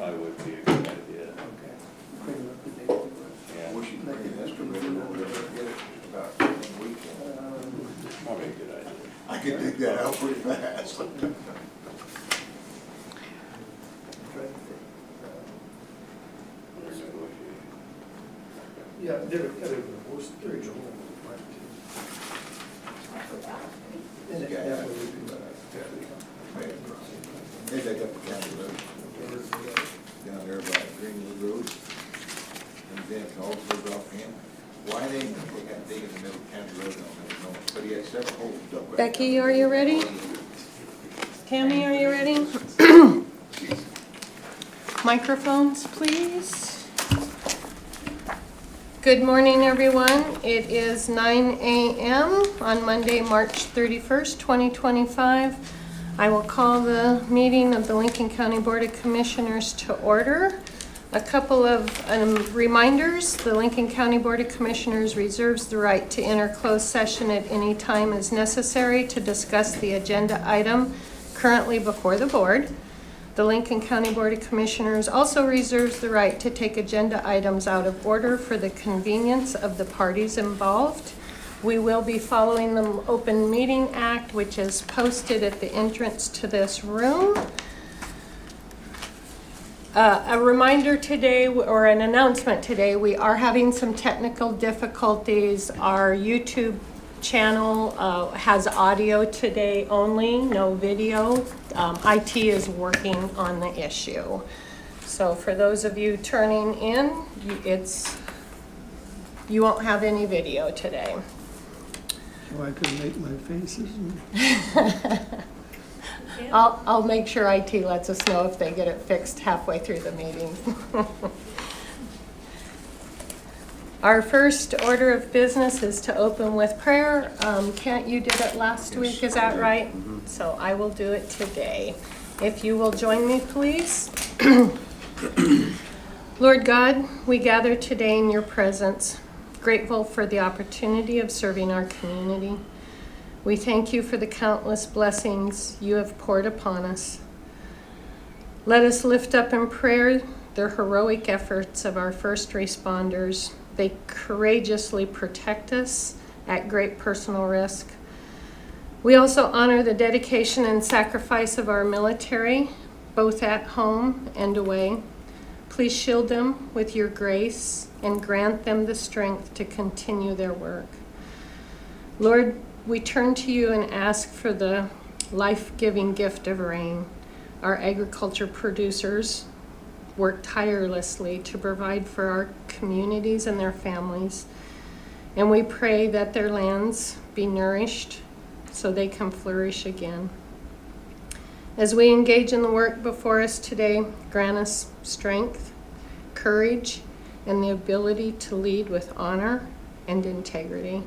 probably would be a good idea. Okay. Clean up the date. Yeah, We should make an estimate over there, get it about 1 weekend. probably a good idea. I could dig that out pretty fast. Yeah, they're worse, they're in trouble. And that way we can, They take up the county road, down there by Greenwood Road, and then it all goes off in. Why they got dig in the middle of county road, I don't know, but he had several holes dug right. Becky, are you ready? Tammy, are you ready? Microphones, please. Good morning, everyone. It is 9 a.m. on Monday, March 31st, 2025. I will call the meeting of the Lincoln County Board of Commissioners to order. A couple of reminders. The Lincoln County Board of Commissioners reserves the right to enter closed session at any time as necessary to discuss the agenda item currently before the board. The Lincoln County Board of Commissioners also reserves the right to take agenda items out of order for the convenience of the parties involved. We will be following the Open Meeting Act, which is posted at the entrance to this room. A reminder today, or an announcement today, we are having some technical difficulties. Our YouTube channel has audio today only, no video. IT is working on the issue. So for those of you turning in, you won't have any video today. so I could make my faces. I'll make sure IT lets us know if they get it fixed halfway through the meeting. Our first order of business is to open with prayer. Kent, you did it last week, is that right? So I will do it today. If you will join me, please. Lord God, we gather today in your presence, grateful for the opportunity of serving our community. We thank you for the countless blessings you have poured upon us. Let us lift up in prayer the heroic efforts of our first responders. They courageously protect us at great personal risk. We also honor the dedication and sacrifice of our military, both at home and away. Please shield them with your grace and grant them the strength to continue their work. Lord, we turn to you and ask for the life-giving gift of rain. Our agriculture producers work tirelessly to provide for our communities and their families. And we pray that their lands be nourished so they can flourish again. As we engage in the work before us today, grant us strength, courage, and the ability to lead with honor and integrity.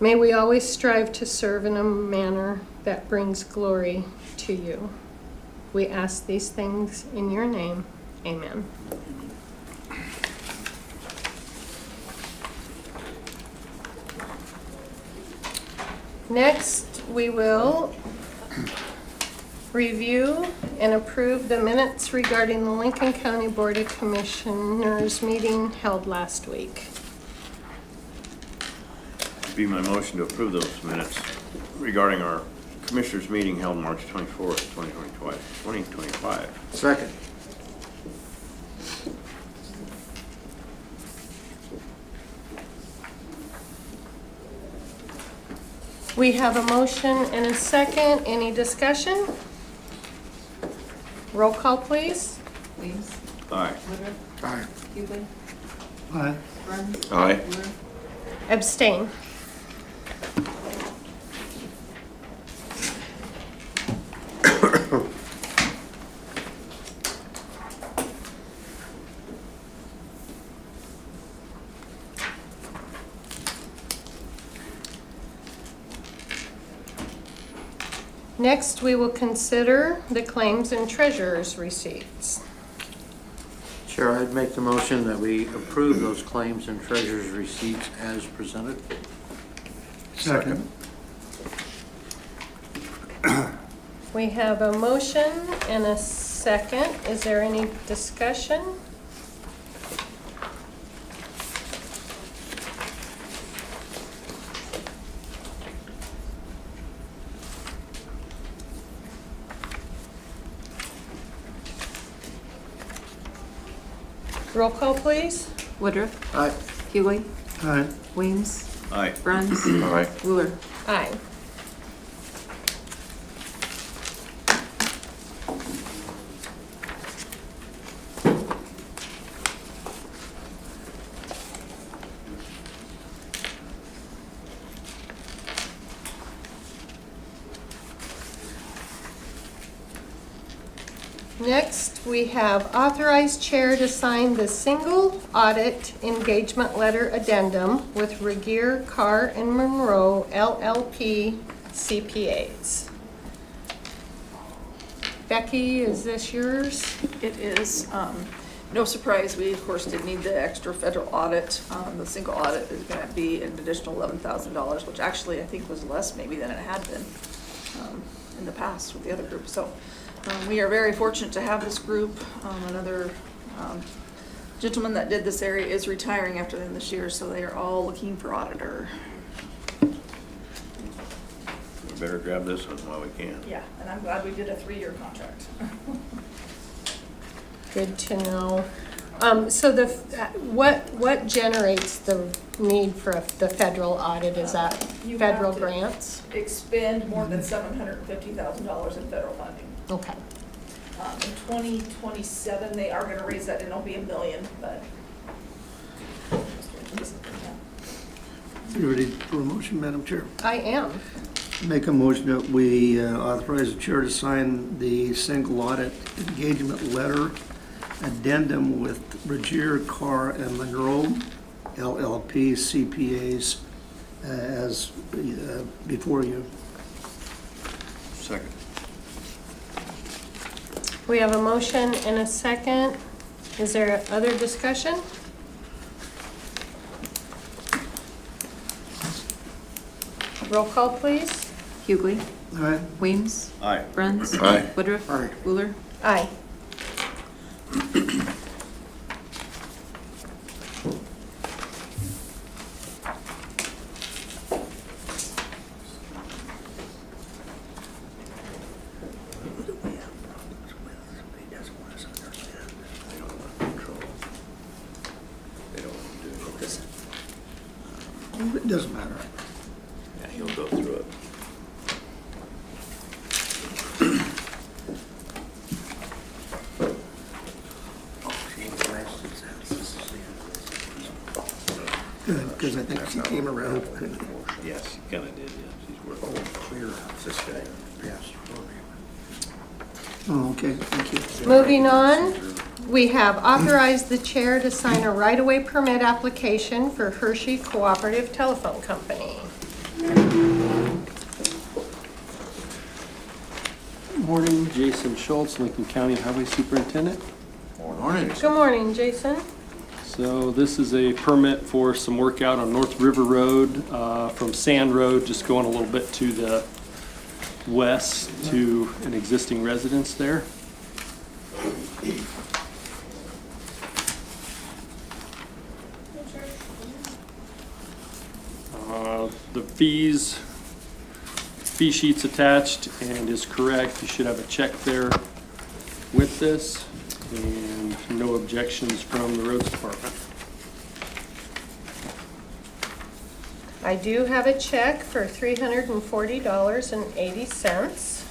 May we always strive to serve in a manner that brings glory to you. We ask these things in your name. Amen. Next, we will review and approve the minutes regarding the Lincoln County Board of Commissioners meeting held last week. Be my motion to approve those minutes regarding our Commissioners meeting held March 24th, 2025. Second. We have a motion and a second. Any discussion? Roll call, please. Weems. Aye. Woodruff. Aye. Hubig. Aye. Bruns. Aye. Wheeler. Abstain. Next, we will consider the claims and treasurer's receipts. Chair, I'd make the motion that we approve those claims and treasurer's receipts as presented. Second. We have a motion and a second. Is there any discussion? Roll call, please. Woodruff. Aye. Hughley. Aye. Weems. Aye. Bruns. Aye. Wheeler. Aye. Next, we have authorized chair to sign the single audit engagement letter addendum with Regier, Carr, and Monroe LLP CPAs. Becky, is this yours? It is. No surprise, we of course did need the extra federal audit. The single audit is gonna be an additional $11,000, which actually I think was less maybe than it had been in the past with the other group. So we are very fortunate to have this group. Another gentleman that did this area is retiring after the end of this year, so they are all looking for auditor. We better grab this one while we can. Yeah, and I'm glad we did a 3-year contract. Good to know. So what generates the need for the federal audit? Is that You federal have to grants? Expend more than $750,000 in federal funding. Okay. In 2027, they are gonna raise that, and it'll be $1 million, but. You ready for a motion, Madam Chair? I am. Make a motion that we authorize the chair to sign the single audit engagement letter addendum with Regier, Carr, and Monroe LLP CPAs as before you. Second. We have a motion and a second. Is there other discussion? Roll call, please. Hughley. Aye. Weems. Aye. Bruns. Aye. Woodruff. Aye. Wheeler. Aye. They don't want control. They don't want to do it. It doesn't matter. Yeah, he'll go through it. Good, because I think she came around. Yes, he kinda did, yes. He's working. Clear. This guy. Oh, okay, thank you. Moving on, we have authorized the chair to sign a right-of-way permit application for Hershey Cooperative Telephone Company. Morning, Jason Schultz, Lincoln County Highway Superintendent. Morning. Good morning, Jason. So this is a permit for some work out on North River Road from Sand Road, just going a little bit to the west to an existing residence there. The fee sheet's attached and is correct. You should have a check there with this, and no objections from the roads department. I do have a check for $340.80.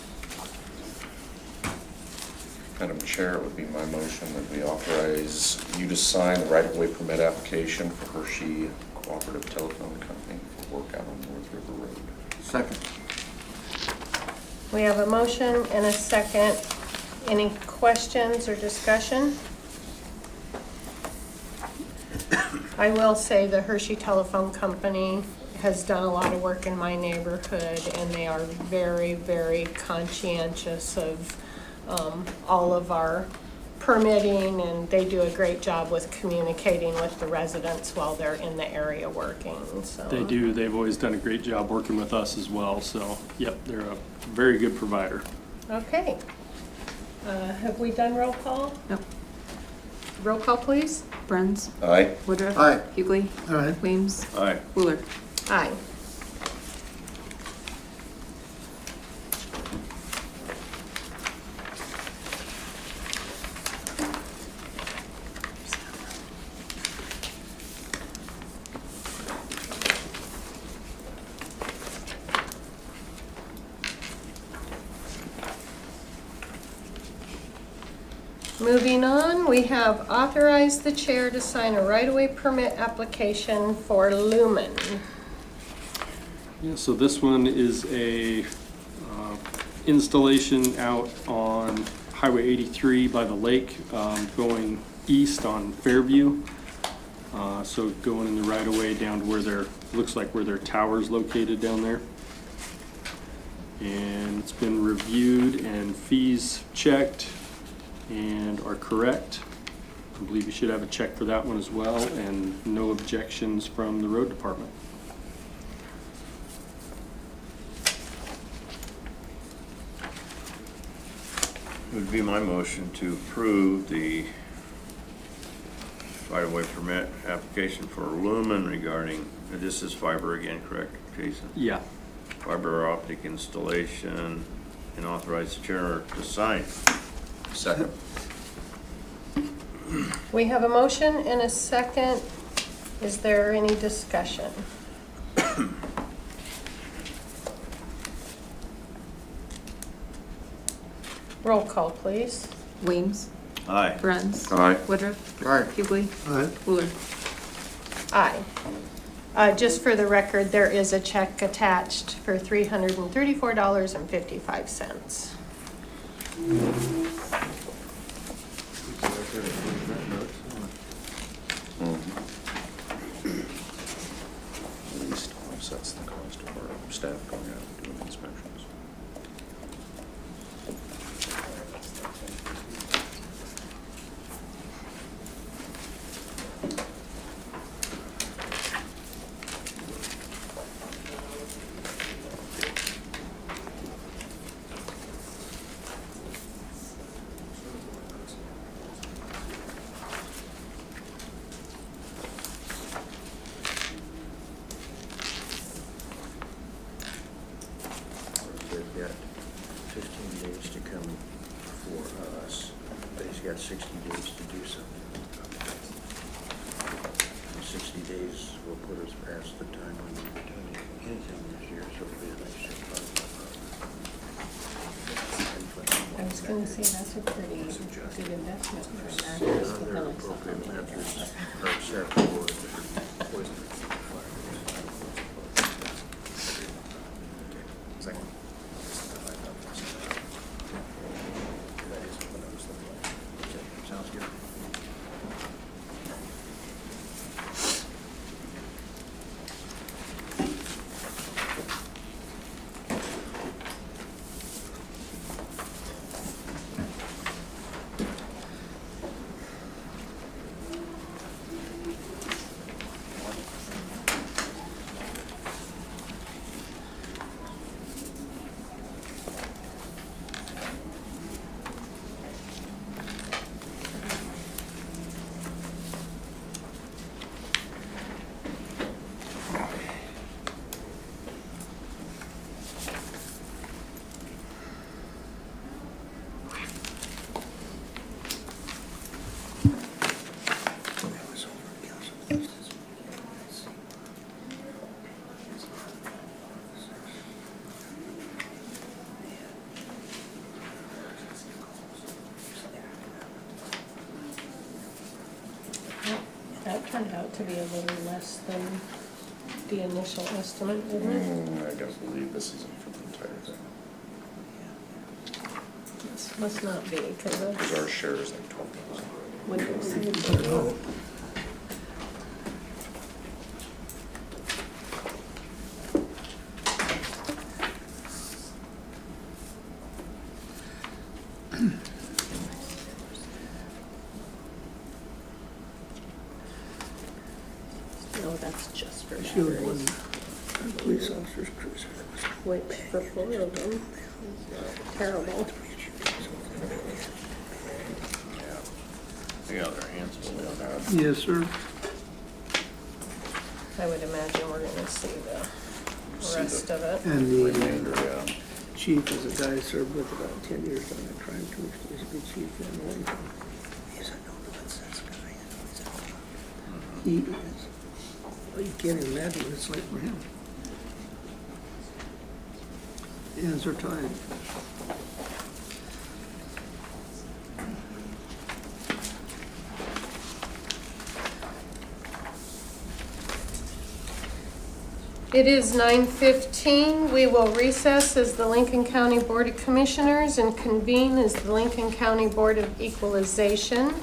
Madam Chair, it would be my motion that we authorize you to sign the right-of-way permit application for Hershey Cooperative Telephone Company for work out on North River Road. Second. We have a motion and a second. Any questions or discussion? I will say the Hershey Telephone Company has done a lot of work in my neighborhood, and they are very, very conscientious of all of our permitting, and they do a great job with communicating with the residents while they're in the area working, so. They do. They've always done a great job working with us as well. So, yep, they're a very good provider. Okay. Have we done roll call? Nope. Roll call, please. Bruns, Aye. Woodruff. Aye. Hughley, All right. Weems, Aye. Wheeler. Aye. Moving on, we have authorized the chair to sign a right-of-way permit application for Lumen. Yeah, so this one is a installation out on Highway 83 by the lake, going east on Fairview. So going in the right of way down to where looks like where their tower's located down there. And it's been reviewed and fees checked and are correct. I believe you should have a check for that one as well, and no objections from the road department. It would be my motion to approve the right-of-way permit application for Lumen regarding, this is fiber again, correct, Jason? Yeah. Fiber optic installation, and authorize the chair to sign. Second. We have a motion and a second. Is there any discussion? Roll call, please. Weems, Aye. Bruns, Aye. Woodruff. Aye. Hughley, All right. Wheeler. Aye. Just for the record, there is a check attached for $334.55. At least offsets the cost of our staff going out and doing inspections. They've got 15 days to come for us. They've got 60 days to do something. And 60 days will put us past the time when we're doing anything this year, so it'll be a nice surprise. I was going to say that's a pretty good investment for that. Other appropriate measures are set forward. Sounds good. That turned out to be a little less than the initial estimate, didn't it? I don't believe this isn't for the entire thing, This must not be, because because our it's share is like 12,000. window seat. No, that's just for She was batteries, one police officer's cruiser that was which for 4 of them is terrible. Brad. Yes, sir. I would imagine we're gonna see the See rest the of it. And the remainder, yeah. chief is a guy I served with about 10 years on the crime commission. He's a good chief in Lincoln. He's a no-nonsense guy. He is. Well, you can't even imagine what it's like for him. Hands are tied. It is 9:15. We will recess as the Lincoln County Board of Commissioners and convene as the Lincoln County Board of Equalization.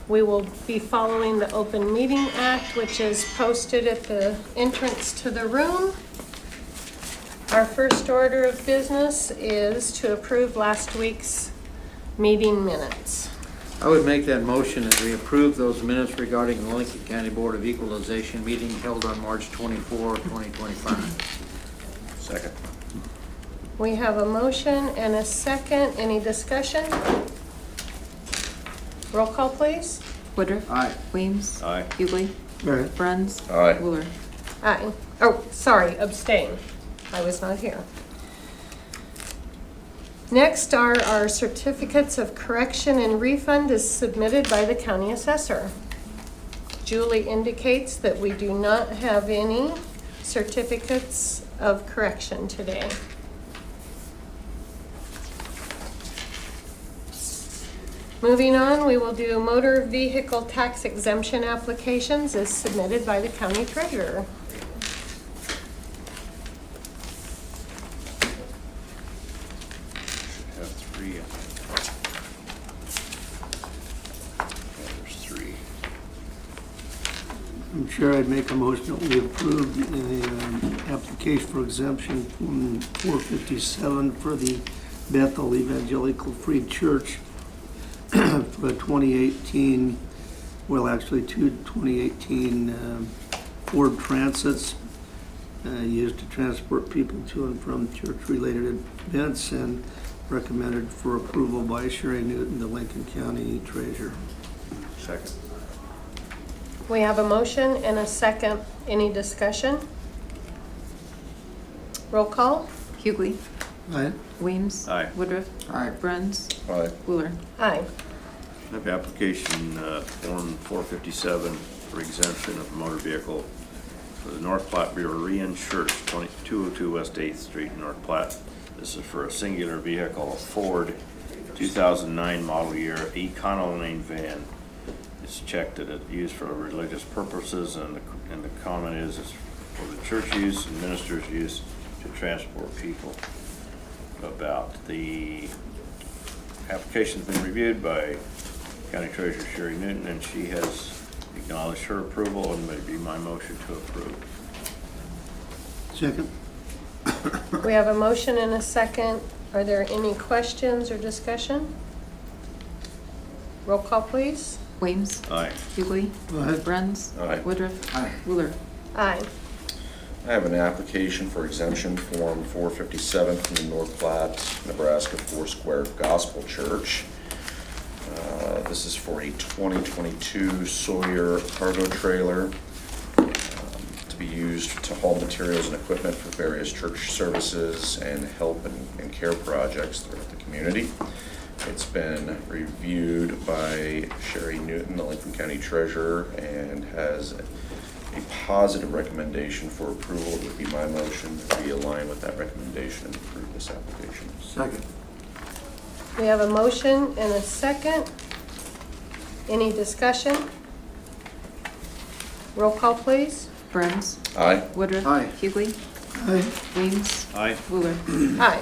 We will be following the Open Meeting Act, which is posted at the entrance to the room. Our first order of business is to approve last week's meeting minutes. I would make that motion that we approve those minutes regarding the Lincoln County Board of Equalization meeting held on March 24, 2025. Second. We have a motion and a second. Any discussion? Roll call, please. Woodruff. Aye. Weems. Aye. Hughley. Right. Bruns. Aye. Wheeler. Aye. Oh, sorry, abstain. I was not here. Next are our certificates of correction and refund as submitted by the county assessor. Julie indicates that we do not have any certificates of correction today. Moving on, we will do motor vehicle tax exemption applications as submitted by the county treasurer. Should have three, I think. Yeah, there's three. I'm sure I'd make a motion that we approve the application for exemption from 457 for the Bethel Evangelical Free Church for the 2018, well, actually two 2018 Ford Transits used to transport people to and from church-related events, and recommended for approval by Sherry Newton, the Lincoln County Treasurer. Second. We have a motion and a second. Any discussion? Roll call. Hughley. Aye. Weems. Aye. Woodruff. Aye. Bruns. Aye. Wheeler. Aye. I have application form 457 for exemption of motor vehicle for the North Platte Berean Church, 202 West 8th Street, North Platte. This is for a singular vehicle, a Ford 2009 model year Econoline van. It's checked that it's used for religious purposes, and the comment is it's for the church use and ministers' use to transport people. About the application's been reviewed by County Treasurer Sherry Newton, and she has acknowledged her approval, and may be my motion to approve. Second. We have a motion and a second. Are there any questions or discussion? Roll call, please. Weems. Aye. Hughley. Aye. Bruns. Aye. Woodruff. Aye. Wheeler. Aye. I have an application for exemption form 457 from the North Platte, Nebraska Foursquare Gospel Church. This is for a 2022 Sawyer cargo trailer to be used to haul materials and equipment for various church services and help and care projects throughout the community. It's been reviewed by Sherry Newton, the Lincoln County Treasurer, and has a positive recommendation for approval. It would be my motion that we align with that recommendation and approve this application. Second. We have a motion and a second. Any discussion? Roll call, please. Bruns. Aye. Woodruff. Aye. Hughley. Aye. Weems. Aye. Wheeler. Aye.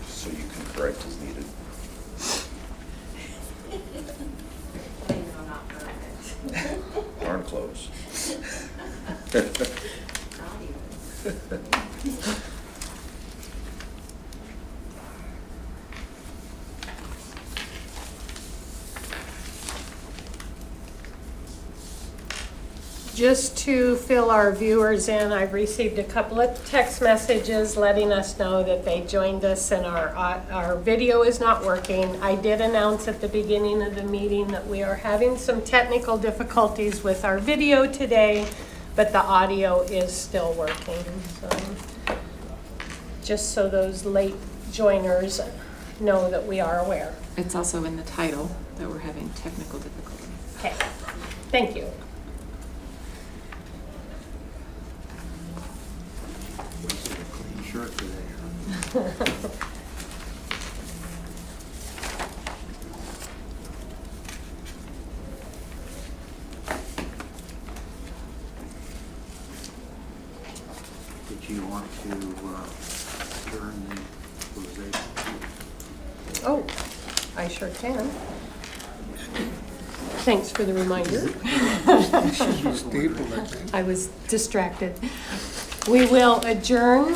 So you can correct as needed. Just to fill our viewers in, I've received a couple of text messages letting us know that they joined us and our video is not working. I did announce at the beginning of the meeting that we are having some technical difficulties with our video today, but the audio is still working. So, just so those late joiners know that we are aware. It's also in the title that we're having technical difficulty. Okay, thank you. Clean shirt today. Did you want to adjourn the equalization? Oh, I sure can. Thanks for the reminder. Staple, I think. I was distracted. We will adjourn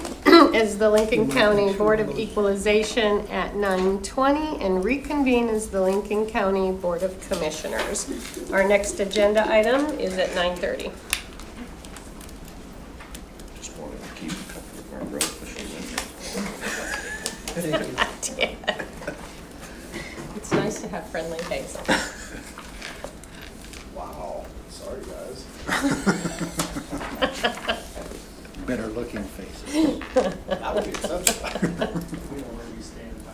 as the Lincoln County Board of Equalization at 9:20 and reconvene as the Lincoln County Board of Commissioners. Our next agenda item is at 9:30. Just wanted to keep a couple of our road officials in here. It's nice to have friendly faces. Wow, sorry guys. Better looking faces. That would be exceptional. We don't really stand by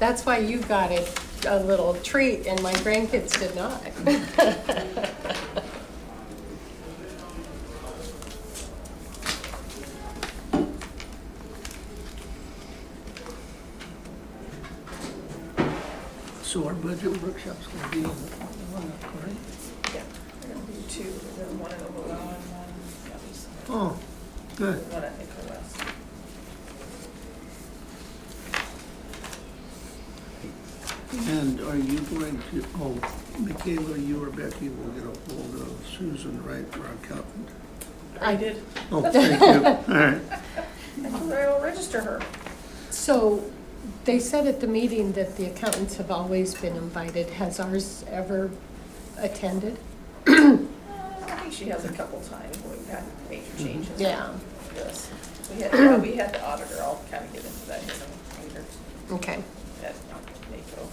That's why you got a little treat and my grandkids did not. So our budget workshop's gonna be on the, right? Yeah, we're gonna do two, there's one in Omaha and one, at least, Oh, good. one at Nicola West. And are you going to, oh, Michaela, you or Becky will get a hold of Susan, right, our accountant? I did. Oh, thank you. All right. I told her I'll register her. So they said at the meeting that the accountants have always been invited. Has ours ever attended? I think she has a couple times when we've had major changes. Yeah. Yes. We had the auditor, I'll kind of get into that here later, Okay. at NACO,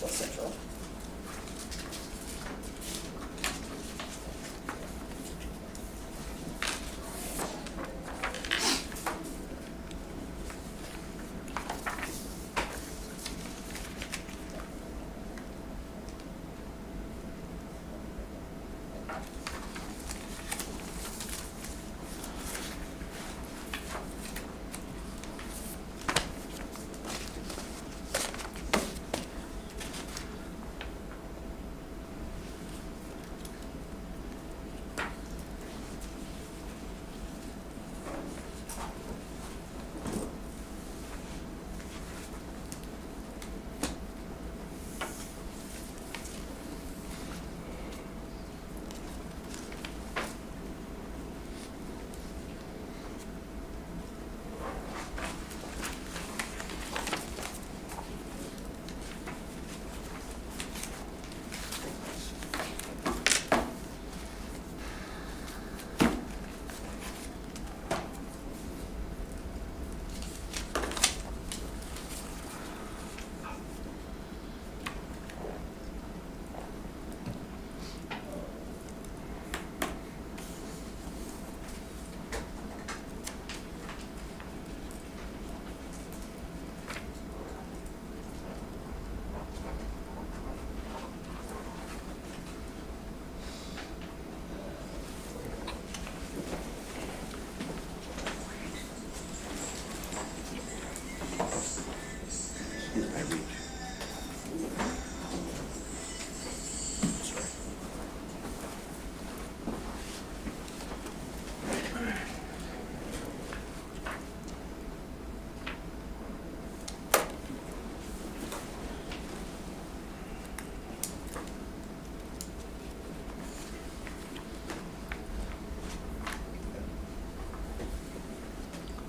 West Central.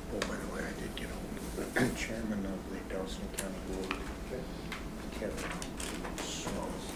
Oh, by the way, I did get hold of the chairman of the Dawson County Board, Kevin Smalls.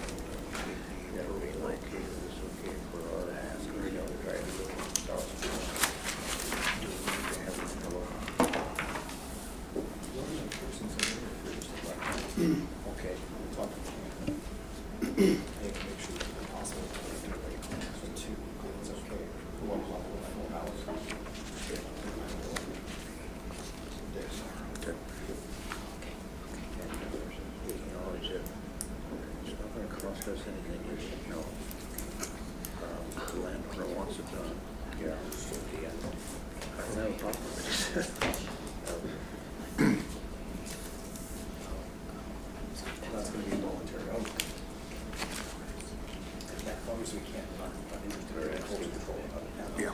That's gonna be voluntary. Okay. As long as we can't talk about inventory and hold control of it.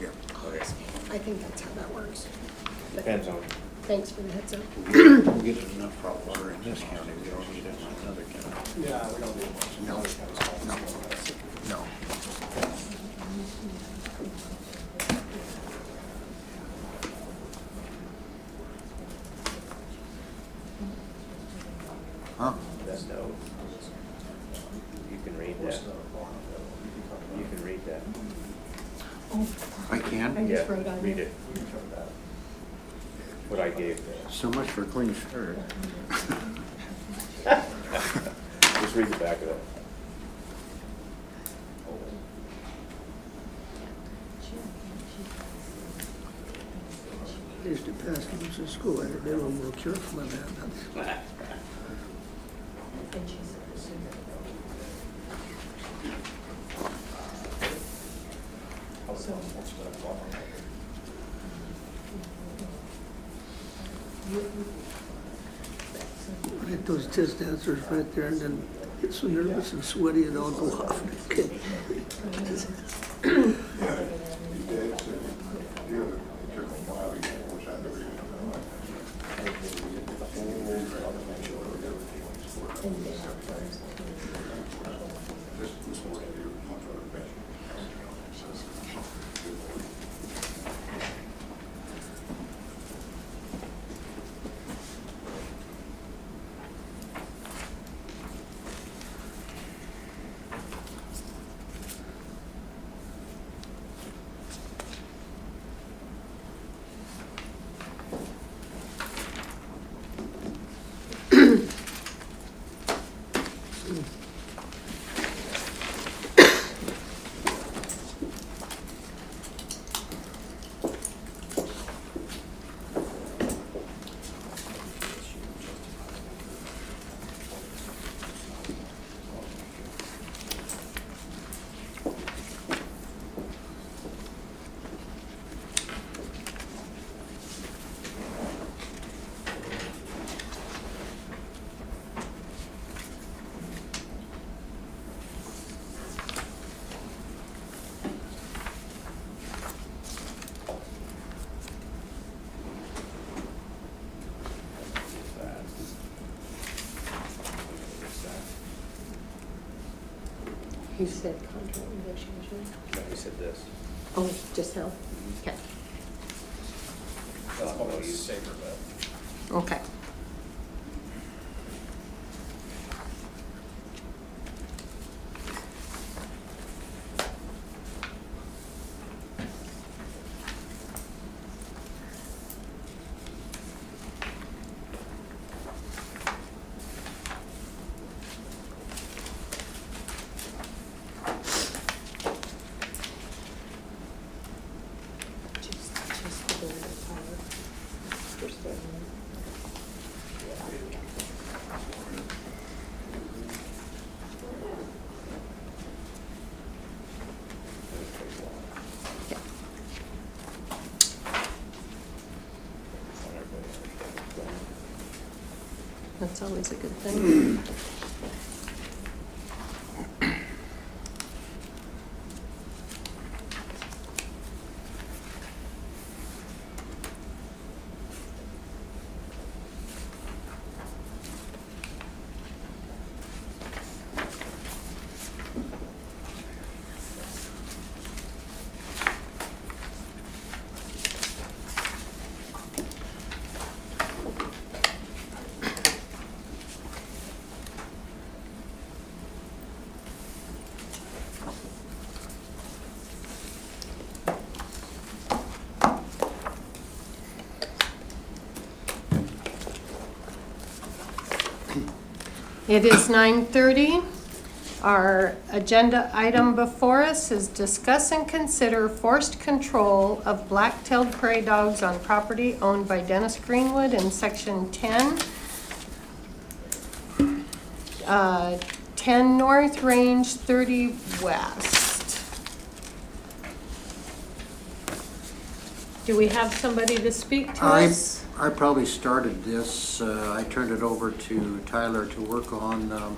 Yeah. I think that's how that works. Depends on. Thanks for the heads up. We'll get enough hot water in this county, we don't need it in another county. Yeah, we don't need much. No. Huh? That note. You can read that. You can read that. I can? I just wrote on Read it. it. What I gave. So much for clean shirt. Just read the back of it. I used to pass them to school. I had to be a little more careful of that. I get those test answers right there and then get so nervous and sweaty it all go off. Okay. He said contract negotiation. No, he said this. Oh, just now? Okay. That's probably a safer bet. Okay. Just the board of power. First one. That's always a good thing. It is 9:30. Our agenda item before us is discuss and consider forced control of black-tailed prairie dogs on property owned by Dennis Greenwood in Section 10. 10 North, Range 30 West. Do we have somebody to speak to I us? probably started this, I turned it over to Tyler to work on,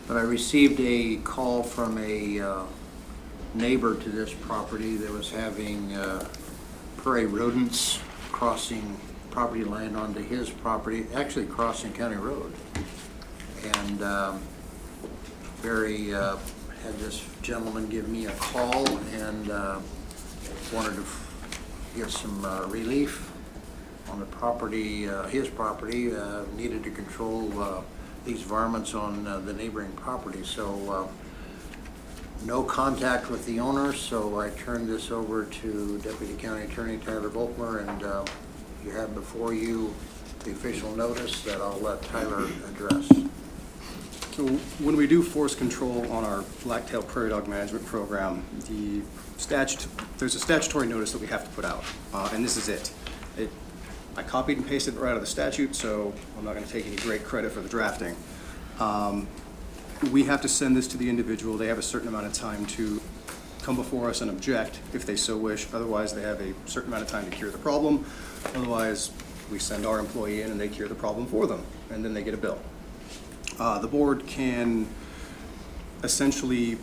but I received a call from a neighbor to this property that was having prairie rodents crossing property line onto his property, actually crossing County Road. And Barry had this gentleman give me a call and wanted to get some relief on the property, his property, needed to control these varmints on the neighboring property. So no contact with the owner, so I turned this over to Deputy County Attorney Tyler Volkmer, and you have before you the official notice that I'll let Tyler address. So when we do force control on our black-tailed prairie dog management program, there's a statutory notice that we have to put out, and this is it. I copied and pasted it right out of the statute, so I'm not going to take any great credit for the drafting. We have to send this to the individual. They have a certain amount of time to come before us and object if they so wish. Otherwise, they have a certain amount of time to cure the problem. Otherwise, we send our employee in and they cure the problem for them, and then they get a bill. The board can essentially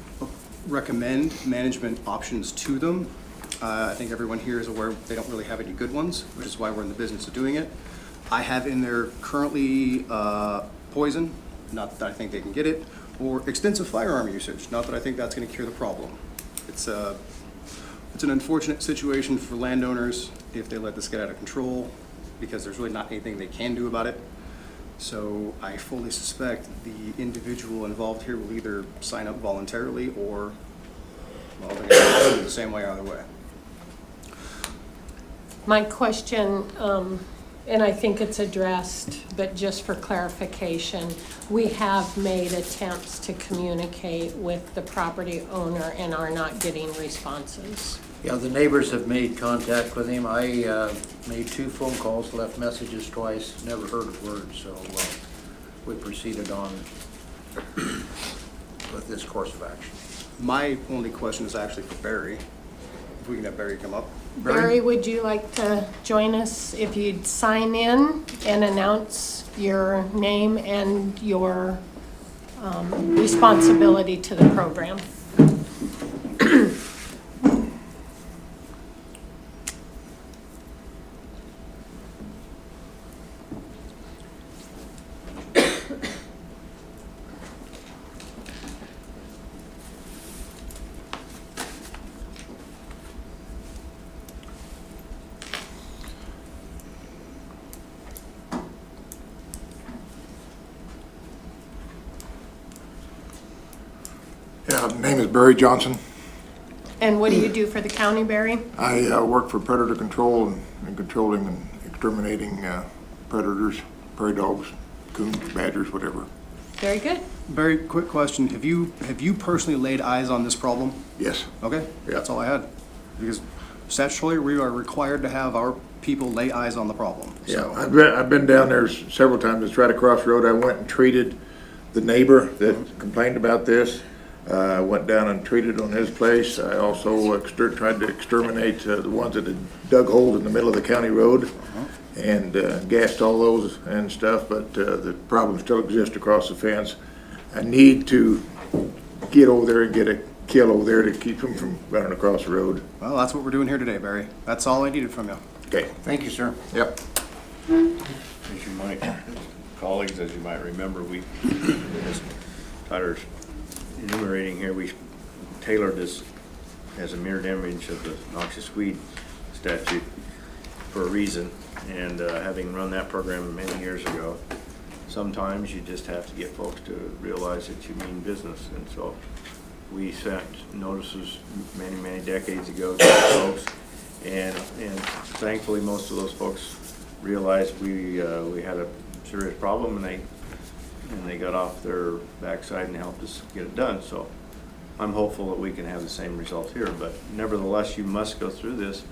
recommend management options to them. I think everyone here is aware they don't really have any good ones, which is why we're in the business of doing it. I have in there currently poison, not that I think they can get it, or extensive firearm usage, not that I think that's going to cure the problem. It's an unfortunate situation for landowners if they let this get out of control, because there's really not anything they can do about it. So I fully suspect the individual involved here will either sign up voluntarily or, well, they're going to do it the same way either way. My question, and I think it's addressed, but just for clarification, we have made attempts to communicate with the property owner and are not getting responses. Yeah, the neighbors have made contact with him. I made 2 phone calls, left messages twice, never heard a word, so we proceeded on with this course of action. My only question is actually for Barry. If we can have Barry come up. Barry, would you like to join us if you'd sign in and announce your name and your responsibility to the program? Yeah, my name is Barry Johnson. And what do you do for the county, Barry? I work for Predator Control and controlling and exterminating predators, prairie dogs, coons, badgers, whatever. Very good. Barry, quick question. Have you personally laid eyes on this problem? Yes. Okay, Yeah. that's all I had. Because statutorily, we are required to have our people lay eyes on the problem. Yeah, So I've been down there several times. It's right across the road. I went and treated the neighbor that complained about this. I went down and treated on his place. I also tried to exterminate the ones that had dug holes in the middle of the county road and gassed all those and stuff, but the problem still exists across the fence. I need to get over there and get a kill over there to keep them from running across the road. well, that's what we're doing here today, Barry. That's all I needed from you. Okay. Thank you, sir. Yep. As you might, colleagues, as you might remember, as Tyler's enumerating here, we tailored this as a mirrored image of the noxious weed statute for a reason. And having run that program many years ago, sometimes you just have to get folks to realize that you mean business. And so we sent notices many decades ago to folks, and thankfully most of those folks realized we had a serious problem, and they got off their backside and helped us get it done. So I'm hopeful that we can have the same result here, but nevertheless, you must go through this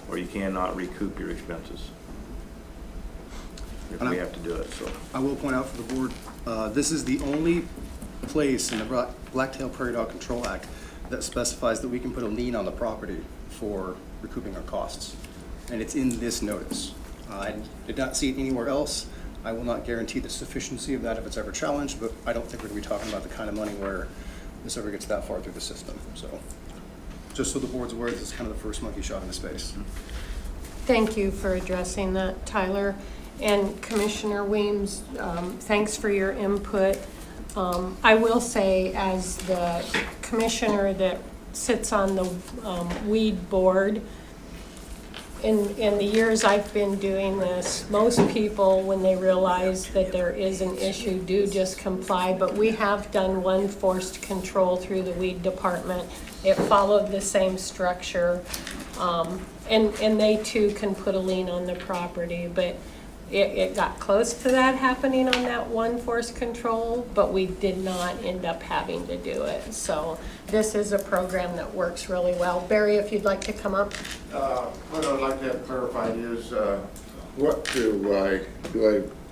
or you cannot recoup your expenses if we have to do it. So I will point out for the board, this is the only place in the Black-tailed Prairie Dog Control Act that specifies that we can put a lien on the property for recouping our costs. and it's in this notice. I did not see it anywhere else. I will not guarantee the sufficiency of that if it's ever challenged, but I don't think we're going to be talking about the kind of money where this ever gets that far through the system. So, just so the board's aware, this is kind of the first monkey shot in the space. Thank you for addressing that, Tyler. And Commissioner Weems, thanks for your input. I will say, as the commissioner that sits on the weed board, in the years I've been doing this, most people, when they realize that there is an issue, do just comply. But we have done one forced control through the weed department. It followed the same structure. And they too can put a lien on the property, but it got close to that happening on that one forced control, but we did not end up having to do it. So this is a program that works really well. Barry, if you'd like to come up. What I'd like to have clarified is, what do I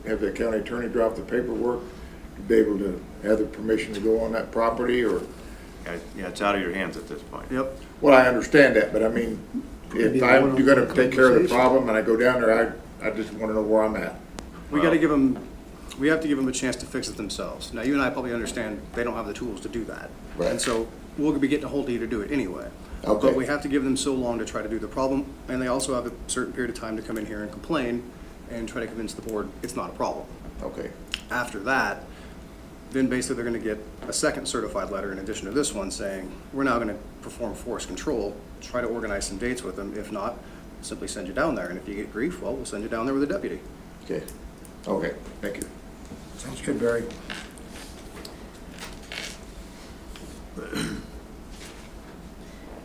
have the county attorney drop the paperwork to be able to have the permission to go on that property, or? Yeah, it's out of your hands at this point. Yep. Well, I understand that, but I mean, if Maybe I'm one-on-one gonna take care of the conversation. problem and I go down there, I just wanna know where I'm at. We got to give them, we have to give them a chance to fix it themselves. Now, you and I probably understand they don't have the tools to do that. Right. And so we'll be getting a hold of you to do it anyway. Okay. But we have to give them so long to try to do the problem, and they also have a certain period of time to come in here and complain and try to convince the board it's not a problem. Okay. After that, then basically they're going to get a second certified letter in addition to this one saying, we're now going to perform force control, try to organize some dates with them. If not, simply send you down there. And if you get grief, well, we'll send you down there with a deputy. Okay. Okay, thank you. Sounds good, Barry.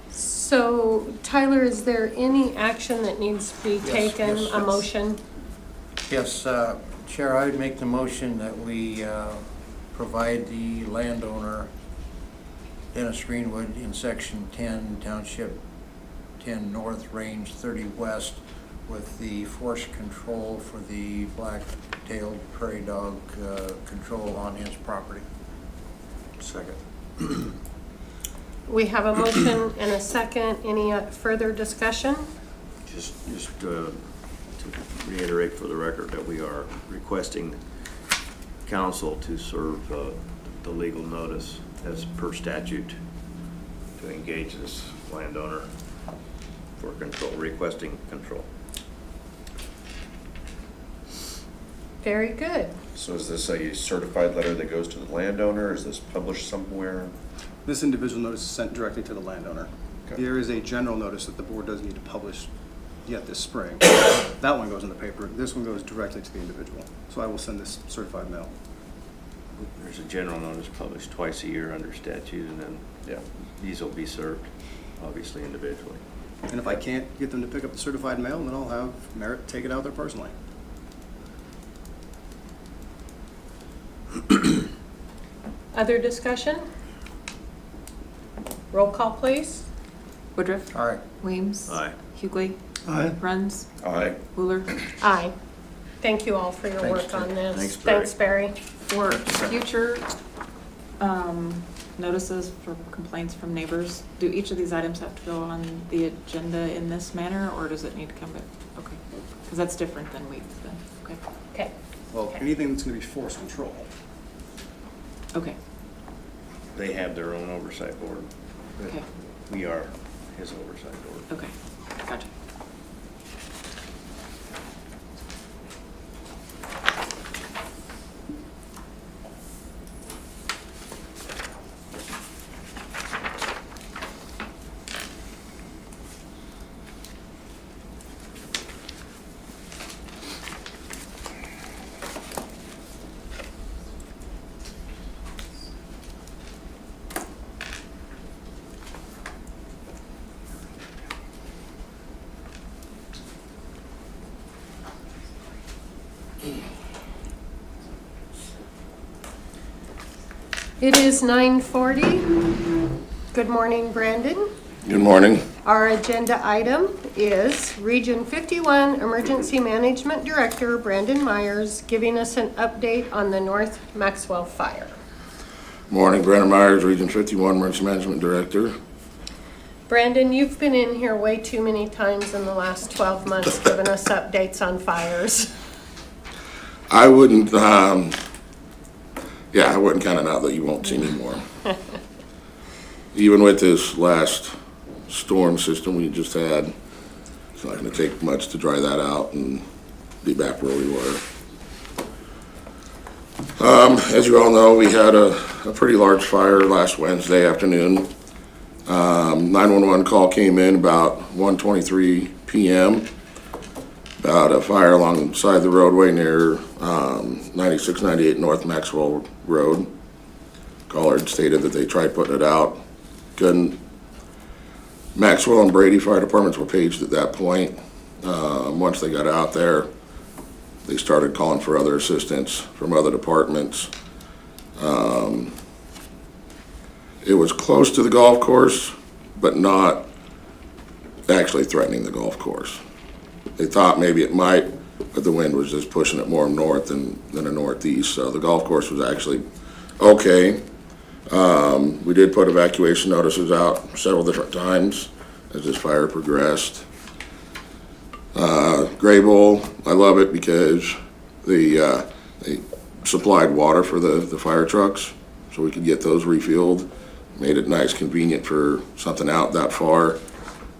So Tyler, is there any action that needs to be taken, yes, a yes. motion? Yes, Chair, I would make the motion that we provide the landowner, Dennis Greenwood, in Section 10, Township 10 North, Range 30 West, with the force control for the black-tailed prairie dog control on his property. Second. We have a motion and a second. Any further discussion? Just to reiterate for the record that we are requesting council to serve the legal notice as per statute to engage this landowner for control, requesting control. Very good. So is this a certified letter that goes to the landowner? Is this published somewhere? This individual notice is sent directly to the landowner. Okay. There is a general notice that the board doesn't need to publish yet this spring. That one goes in the paper. This one goes directly to the individual. So I will send this certified mail. There's a general notice published twice a year under statute, and then these will be served, obviously, individually. And if I can't get them to pick up the certified mail, then I'll have Merritt take it out there personally. Other discussion? Roll call, please. Woodruff. All right. Weems. Aye. Hughley. Aye. Bruns. Aye. Wheeler. Aye. Thank you all for your Thanks, work on this. Thanks, Barry. Thanks, Barry. For future notices for complaints from neighbors, do each of these items have to go on the agenda in this manner, or does it need to come back? Okay, because that's different than weeds then. Okay. Okay. Well, anything that's going to be force control. Okay. They have their own oversight board. Okay. We are his oversight board. Okay. Gotcha. It is 9:40. Good morning, Brandon. Good morning. Our agenda item is Region 51 Emergency Management Director Brandon Myers giving us an update on the North Maxwell fire. Morning, Brandon Myers, Region 51 Emergency Management Director. Brandon, you've been in here way too many times in the last 12 months giving us updates on fires. I wouldn't, I wouldn't count it out that you won't see me more. Even with this last storm system we just had, it's not gonna take much to dry that out and be back where we were. As you all know, we had a pretty large fire last Wednesday afternoon. 911 call came in about 1:23 p.m. about a fire alongside the roadway near 9698 North Maxwell Road. Caller had stated that they tried putting it out, couldn't. Maxwell and Brady fire departments were paged at that point. Once they got out there, they started calling for other assistance from other departments. It was close to the golf course, but not actually threatening the golf course. They thought maybe it might, but the wind was just pushing it more north than a northeast, so the golf course was actually okay. We did put evacuation notices out several different times as this fire progressed. Graybull, I love it because they supplied water for the fire trucks, so we could get those refueled. Made it nice, convenient for something out that far.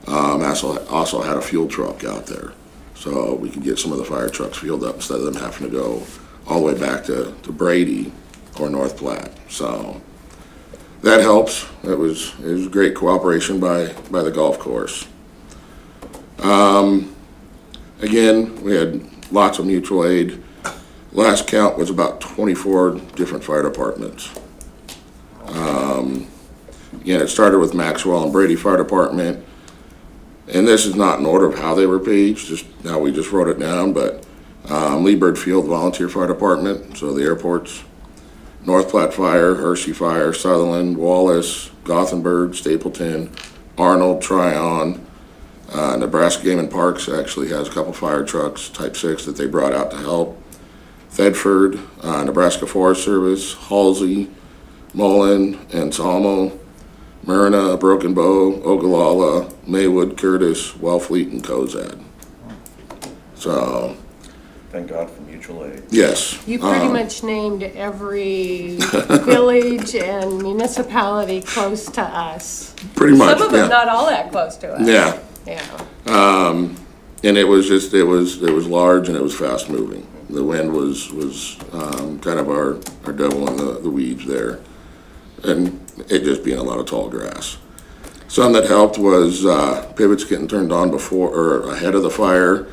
Also had a fuel truck out there, so we could get some of the fire trucks fueled up instead of them having to go all the way back to Brady or North Platte. So that helps. It was great cooperation by the golf course. Again, we had lots of mutual aid. Last count was about 24 different fire departments. Again, it started with Maxwell and Brady Fire Department, and this is not in order of how they were paged, just how we just wrote it down, but Lee Bird Field Volunteer Fire Department, so the airports, North Platte Fire, Hershey Fire, Sutherland, Wallace, Gothenburg, Stapleton, Arnold, Tryon, Nebraska Game and Parks actually has a couple fire trucks, Type 6, that they brought out to help. Thedford, Nebraska Forest Service, Halsey, Mullen, and Salmo, Myrna, Broken Bow, Ogallala, Maywood, Curtis, Wellfleet, and Cozad. So, Thank God for mutual aid. yes. You pretty much named every village and municipality close to us. Pretty much, Some of them yeah. not all that close to us. Yeah. Yeah. And it was large and it was fast moving. The wind was kind of our devil in the weeds there. And it just being a lot of tall grass. Some that helped was pivots getting turned on before or ahead of the fire.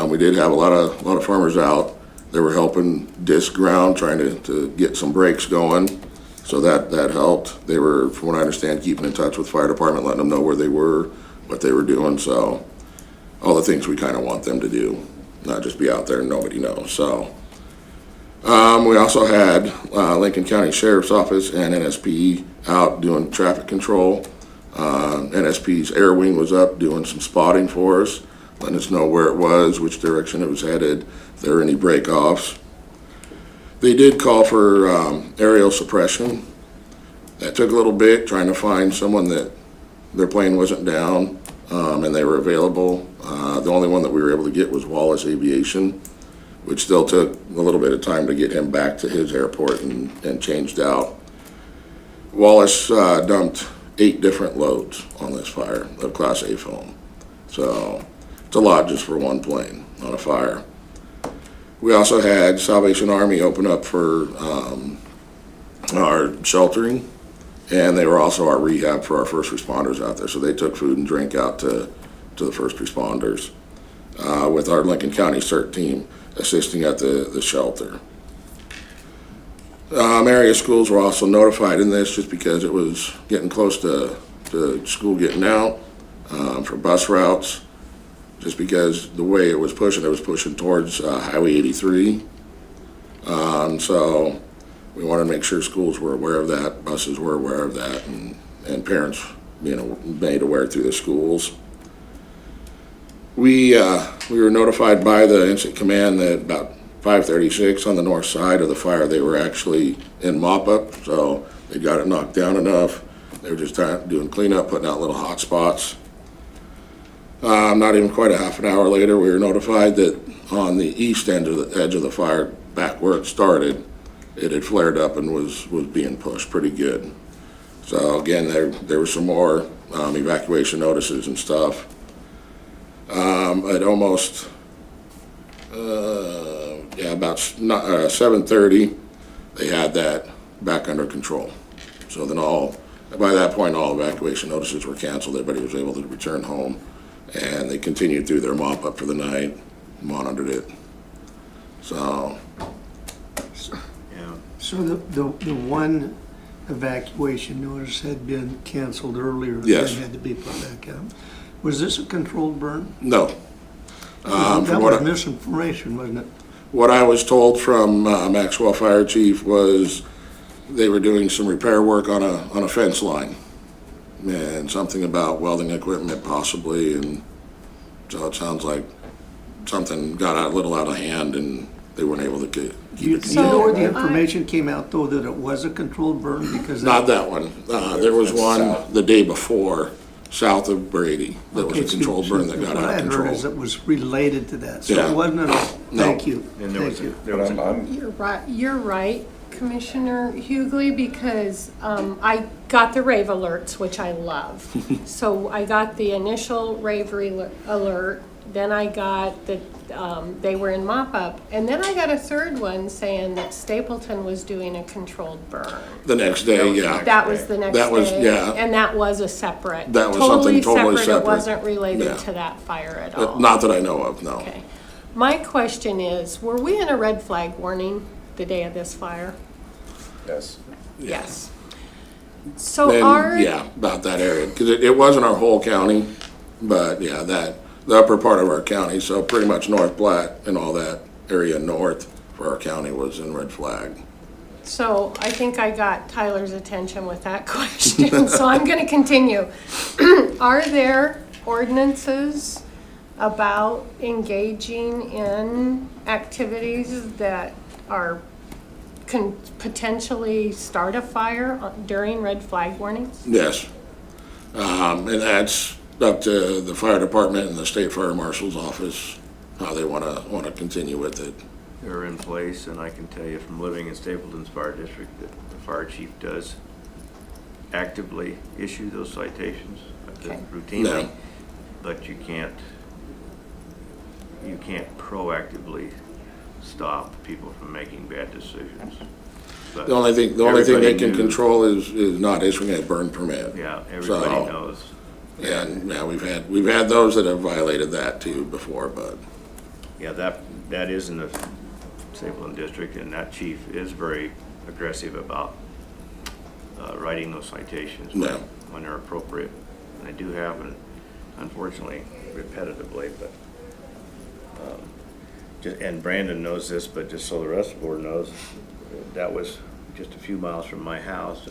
We did have a lot of farmers out. They were helping disc ground, trying to get some breaks going. So that helped. They were, from what I understand, keeping in touch with the fire department, letting them know where they were, what they were doing. So all the things we kind of want them to do, not just be out there and nobody knows. So we also had Lincoln County Sheriff's Office and NSP out doing traffic control. NSP's air wing was up doing some spotting for us, letting us know where it was, which direction it was headed, if there were any break-offs. They did call for aerial suppression. That took a little bit, trying to find someone that their plane wasn't down and they were available. The only one that we were able to get was Wallace Aviation, which still took a little bit of time to get him back to his airport and changed out. Wallace dumped 8 different loads on this fire of Class A foam. So it's a lot just for one plane on a fire. We also had Salvation Army open up for our sheltering, and they were also our rehab for our first responders out there. So they took food and drink out to the first responders with our Lincoln County CERT team assisting at the shelter. Area schools were also notified in this just because it was getting close to school getting out for bus routes, just because the way it was pushing towards Highway 83. So we wanted to make sure schools were aware of that, buses were aware of that, and parents, made aware through the schools. We were notified by the incident command that about 5:36 on the north side of the fire, they were actually in mop-up, so they got it knocked down enough. They were just doing cleanup, putting out little hot spots. Not even quite a half an hour later, we were notified that on the east end of the edge of the fire, back where it started, it had flared up and was being pushed pretty good. So again, there were some more evacuation notices and stuff. At almost, about 7:30, they had that back under control. So then by that point, all evacuation notices were canceled. Everybody was able to return home, and they continued through their mop up for the night, monitored it. So, Yeah. So the one evacuation notice had been canceled earlier. Yes. And had to be put back out. Was this a controlled burn? no. That From was misinformation, wasn't it? what I was told from Maxwell Fire Chief was they were doing some repair work on a fence line, and something about welding equipment possibly, and so it sounds like something got a little out of hand and they weren't able to keep Do you it. know where the So, information came out, though, that it was a controlled burn? Because Not that one. There was one the day before, south of Brady, that was a controlled burn that got What out I of heard is control. it was related to that, so Yeah. it wasn't at all. No. Thank you, And there was, thank you. there was, You're right, Commissioner Hughley, because I got the rave alerts, which I love. So I got the initial rave alert, then I got that they were in mop-up, and then I got a third one saying that Stapleton was doing a controlled burn. The next day, yeah. That was the next day? That was- yeah. And that was a separate? That was something totally It separate. wasn't related Yeah. to that fire at all? Not that I know of, no. Okay. My question is, were we in a red flag warning the day of this fire? Yes. Yes. So Then, yeah, about that area, because it wasn't our whole county, but yeah, the upper part of our county, so pretty much North Platte and all that area north for our county was in red flag. So I think I got Tyler's attention with that question, so I'm gonna continue. Are there ordinances about engaging in activities that can potentially start a fire during red flag warnings? Yes. And that's up to the fire department and the state fire marshal's office, how they want to continue with it. they're in place, and I can tell you from living in Stapleton's fire district that the fire chief does actively issue those citations Okay. routinely, No. but you can't proactively stop people from making bad decisions. But The only thing they everybody can knew- control is not issuing a burn permit. Yeah, everybody So- knows. And yeah, we've had those that have violated that too before, but Yeah, that is in the Stapleton district, and that chief is very aggressive about writing those citations Yeah. when they're appropriate. And they do happen, unfortunately, repetitively, but, and Brandon knows this, but just so the rest of the board knows, that was just a few miles from my house,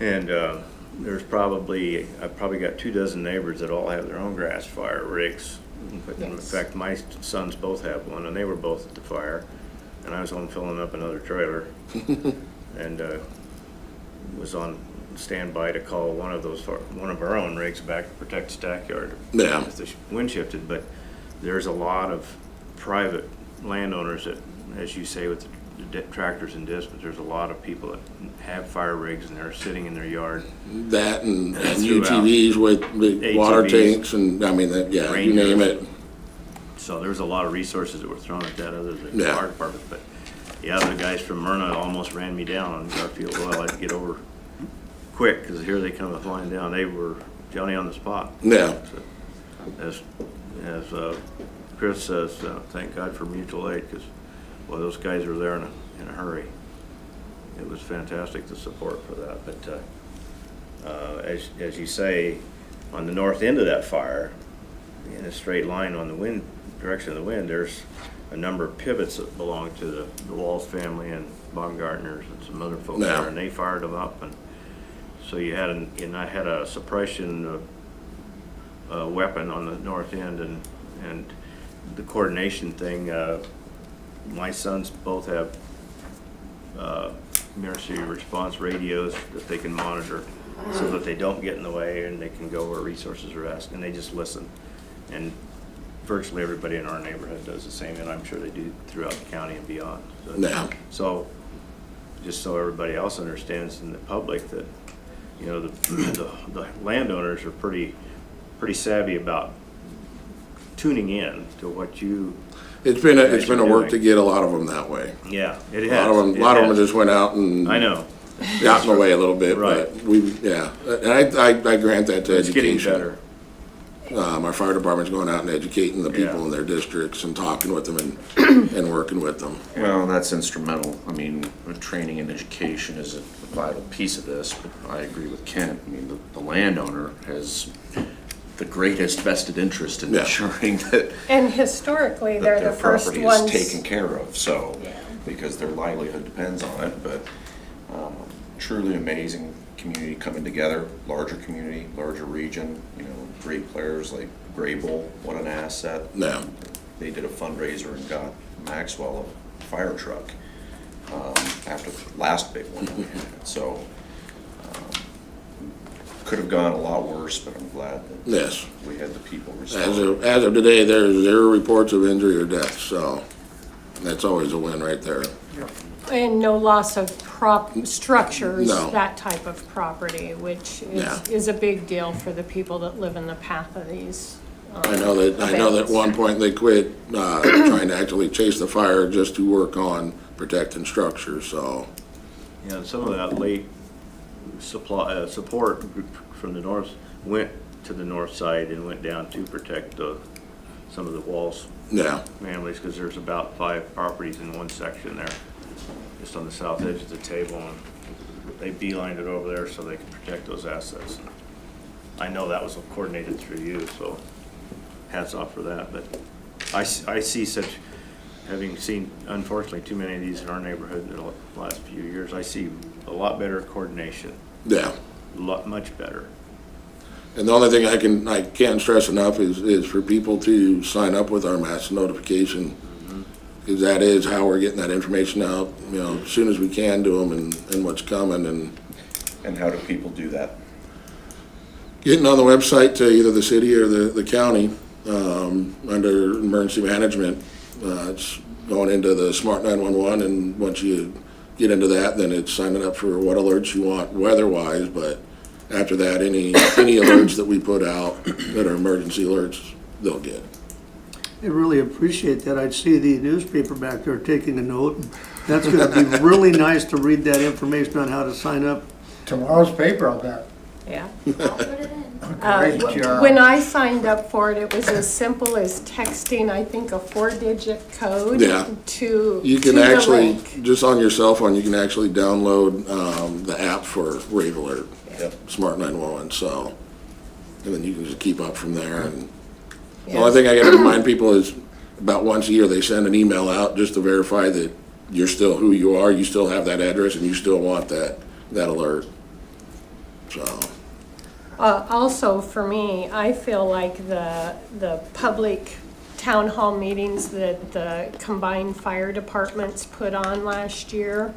and I've probably got 24 neighbors that all have their own grass fire rigs. In Yes. fact, my sons both have one, and they were both at the fire, and I was on filling up another trailer, and was on standby to call one of our own rigs back to protect the stackyard. Yeah. If the wind shifted, but there's a lot of private landowners that, as you say, with the tractors and discs, there's a lot of people that have fire rigs and they're sitting in their yard. that and Throughout. UTVs with water ATVs. tanks and, I mean, yeah, you Rangers. name it. So there's a lot of resources that were thrown at that other than the Yeah. fire department. But yeah, the guys from Myrna almost ran me down on Garfield Oil. I had to get over quick because here they come flying down. They were Johnny on the spot. Yeah. As Chris says, thank God for mutual aid, because, well, those guys were there in a hurry. It was fantastic, the support for that. But as you say, on the north end of that fire, in a straight line on the direction of the wind, there's a number of pivots that belong to the Walls family and Baumgartners and some other folks Yeah. there, and they fired them up. And so I had a suppression weapon on the north end, and the coordination thing. My sons both have emergency response radios that they can monitor so that they don't get in the way and they can go where resources are asked, and they just listen. And virtually everybody in our neighborhood does the same, and I'm sure they do throughout the county and beyond. Yeah. So, just so everybody else understands in the public that, you know, the landowners are pretty savvy about tuning in to what you. It's been a work to get a lot of them that way. Yeah, it A has. lot of them just went out and. I know. Got in the way a little bit, Right. but and I grant that to It's getting education. better. Our fire department's going out and educating the people Yeah. in their districts and talking with them and working with them. Well, that's instrumental. I mean, training and education is a vital piece of this, but I agree with Kent. I mean, the landowner has the greatest vested interest in Yeah. ensuring that And historically, they're their the first property ones. is taken care of, so, because their livelihood depends on it, but truly amazing community coming together, larger community, larger region, you know, great players like Grable, what an asset. Yeah. They did a fundraiser and got Maxwell a fire truck after the last big one we had, so could have gone a lot worse, but I'm glad that Yes. we had the people As respond. of today, there's 0 reports of injury or death, so that's always a win right there. And no loss of structures, No. that type of property, which Yeah. is a big deal for the people that live in the path of these. I know that at one point they quit trying to actually chase the fire just to work on protecting structures, so. Yeah, and some of that late support from the north went to the north side and went down to protect some of the walls Yeah, families, because there's about 5 properties in one section there, just on the south edge of the table, and they beelined it over there so they could protect those assets. I know that was coordinated through you, so hats off for that, but I see such, having seen unfortunately too many of these in our neighborhood in the last few years, I see a lot better coordination, yeah. much better. And the only thing I can't stress enough is for people to sign up with our mass notification, because that is how we're getting that information out, you know, as soon as we can to them and what's coming, And how do people do that? getting on the website to either the city or the county, under emergency management. It's going into the Smart 911, and once you get into that, then it's signing up for what alerts you want weather-wise, but after that, any alerts that we put out that are emergency alerts, they'll get. I really appreciate that. I'd see the newspaper back there taking a note. That's gonna be really nice to read that information on how to sign up. Tomorrow's paper, I'll bet. Yeah. Great job. When I signed up for it, it was as simple as texting, I think, a 4-digit code Yeah. to You can the actually, link. just on your cell phone, you can actually download the app for Rave Alert, Yep. Smart 911, so, and then you can just keep up from there. And the Yes. only thing I gotta remind people is about once a year, they send an email out just to verify that you're still who you are, you still have that address, and you still want that alert. So, Also, for me, I feel like the public town hall meetings that the combined fire departments put on last year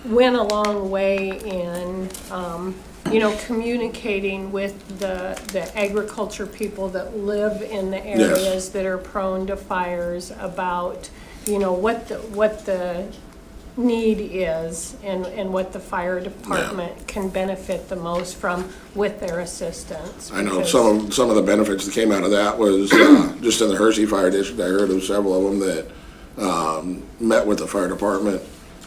went a long way in, communicating with the agriculture people that live in the areas that are prone to fires about, what the need is and what the fire department can benefit the most from with their assistance. I know because- some of the benefits that came out of that was, just in the Hershey Fire District, I heard of several of them that, met with the fire department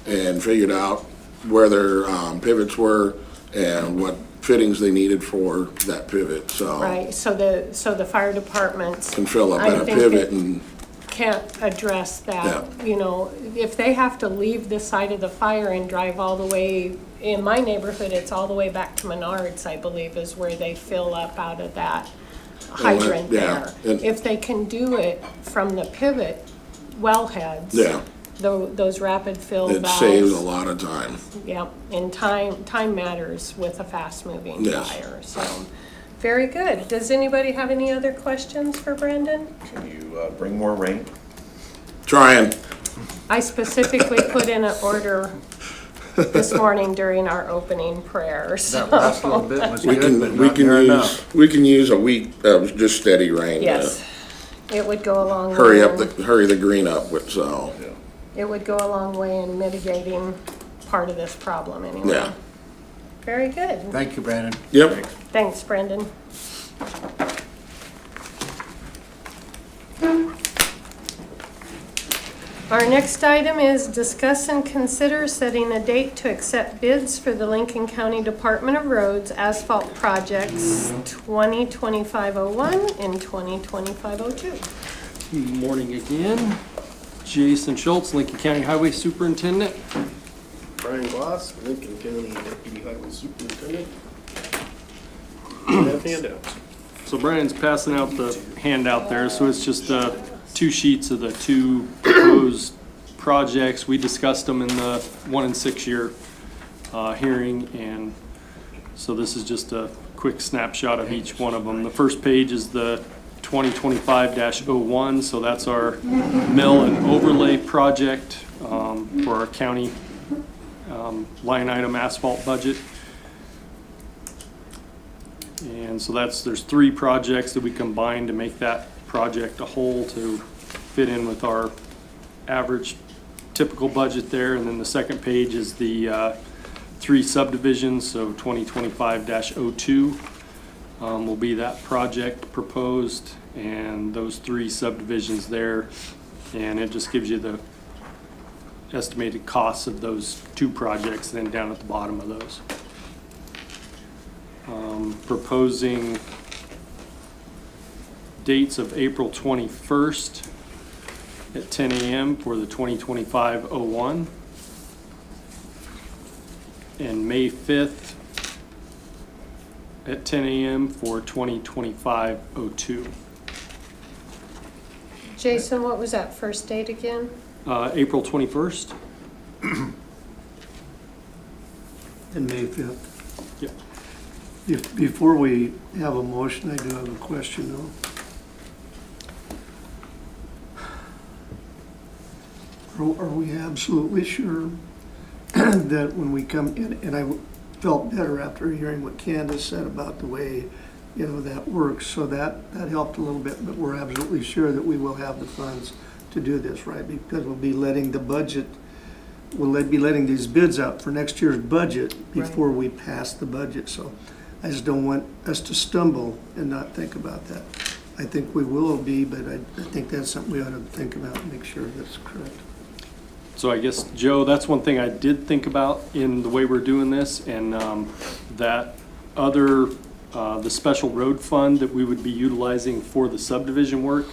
and figured out where their, pivots were and what fittings they needed for that pivot, so. Right, so the fire departments. Can fill up I at a think pivot that and, can't address that. If they have to leave the site of the fire and drive all the way, in my neighborhood, it's all the way back to Menards, I believe, is where they fill up out of that hydrant yeah, there. and- If they can do it from the pivot wellheads. Yeah. Those rapid fill it valves. saves a lot of time. Yep, and time matters with a fast-moving Yes. fire, so, very good. Does anybody have any other questions for Brendan? Can you bring more rain? Trying, I specifically put in an order this morning during our opening prayer, so. That last little bit was We good, but can, we not can near use, enough. we can use a week of just steady rain Yes, to it would go a long way. hurry the green up, so, It would go a long way in mitigating part of this problem anyway. yeah. Very good. Thank you, Brandon. Yep. Thanks, Brendan. Our next item is discuss and consider setting a date to accept bids for the Lincoln County Department of Roads asphalt projects 2025-01 and 2025-02. Morning again. Jason Schultz, Lincoln County Highway Superintendent. Brian Glass, Lincoln County Deputy Highway Superintendent. Have handouts. So Brian's passing out the handout there, so it's just 2 sheets of the 2 proposed projects. We discussed them in the 1 and 6 year hearing, and so this is just a quick snapshot of each one of them. The first page is the 2025-01, so that's our mill and overlay project for our county line item asphalt budget. And so there's 3 projects that we combined to make that project a whole to fit in with our average typical budget there. And then the second page is the 3 subdivisions, so 2025-02 will be that project proposed, and those 3 subdivisions there. And it just gives you the estimated costs of those 2 projects, then down at the bottom of those. Proposing dates of April 21st at 10 a.m. for the 2025-01 and May 5th at 10 a.m. for 2025-02. Jason, what was that first date again? April 21st. And May 5th. Yep. Before we have a motion, I do have a question though. Are we absolutely sure that when we come in, and I felt better after hearing what Candace said about the way, that works, so that helped a little bit, but we're absolutely sure that we will have the funds to do this, right? Because we'll be letting the budget, we'll be letting these bids out for next year's budget before we pass the budget, so I just don't want us to stumble and not think about that. I think we will be, but I think that's something we ought to think about and make sure that's correct. So I guess, Joe, that's one thing I did think about in the way we're doing this, and that other, the special road fund that we would be utilizing for the subdivision work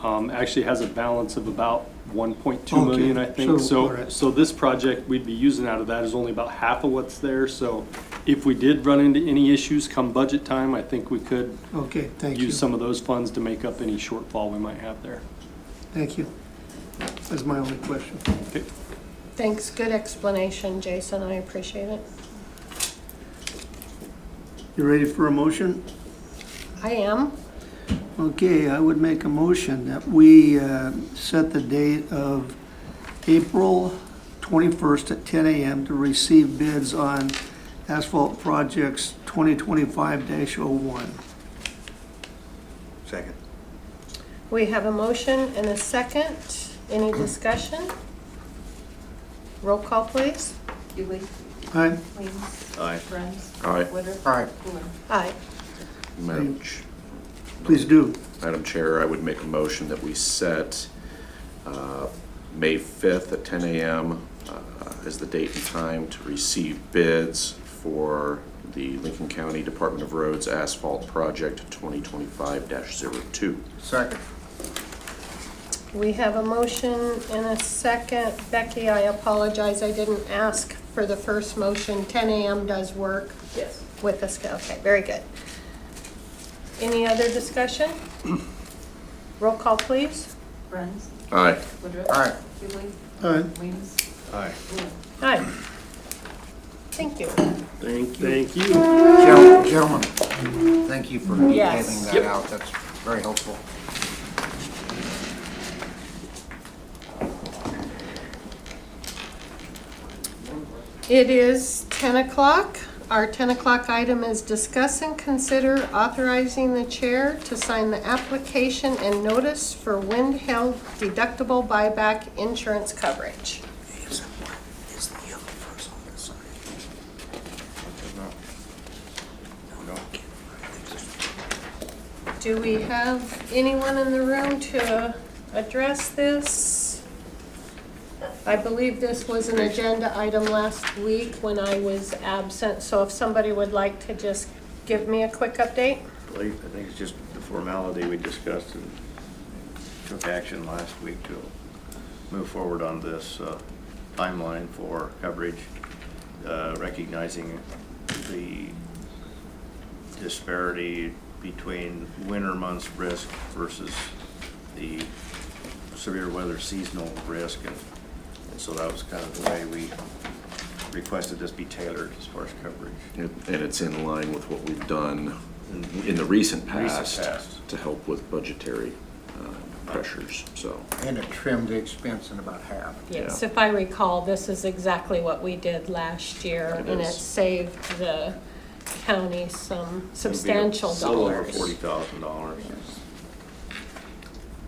actually has a balance of about 1.2 million, I think. So this project we'd be using out of that is only about half of what's there. So if we did run into any issues come budget time, I think we could use some of those funds to make up any shortfall we might have there. Thank you. That's my only question. Okay. Thanks, good explanation, Jason, I appreciate it. You ready for a motion? I am. Okay, I would make a motion that we set the date of April 21st at 10 a.m. to receive bids on asphalt projects 2025-01. Second. We have a motion and a second. Any discussion? Roll call, please. Dooley. Aye. Weems. Aye. Bruns. Aye. Woodruff. Aye. Fuller. Aye. Please do. Madam Chair, I would make a motion that we set May 5th at 10 a.m. As the date and time to receive bids for the Lincoln County Department of Roads Asphalt Project 2025-02. Second. We have a motion and a second. Becky, I apologize, I didn't ask for the first motion. 10 a.m. does work Yes. with the scale. Okay, very good. Any other discussion? Roll call, please. Bruns. Aye. Woodruff. Aye. Dooley. Aye. Weems. Aye. Fuller. Aye. Thank you. Thank you. Gentlemen, thank you for detailing Yes. that out. That's very helpful. It is 10 o'clock. Our 10 o'clock item is discuss and consider authorizing the chair to sign the application and notice for wind-held deductible buyback insurance coverage. Do we have anyone in the room to address this? I believe this was an agenda item last week when I was absent, so if somebody would like to just give me a quick update? I think it's just the formality we discussed and took action last week to move forward on this timeline for coverage, recognizing the disparity between winter months risk versus the severe weather seasonal risk, and so that was kind of the way we requested this be tailored as far as coverage. And it's in line with what we've done in the recent past past. to help with budgetary pressures, so. And it trimmed the expense in about half. Yes, Yeah. if I recall, this is exactly what we did last year, It and it is. saved the county some substantial It'll be a little over dollars. $40,000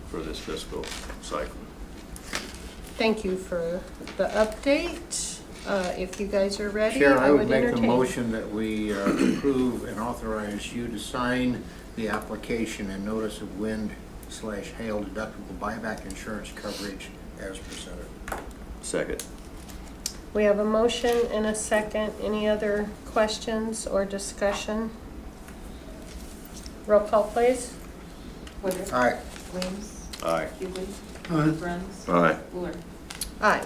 for this fiscal cycle. Thank you for the update. If you guys are ready, Chair, I I would would make a entertain. motion that we approve and authorize you to sign the application and notice of wind/hail deductible buyback insurance coverage as presented. Second. We have a motion and a second. Any other questions or discussion? Roll call, please. Woodruff. Aye. Williams. Aye. Hughley. Aye. Bruns. Aye. Wheeler. Aye.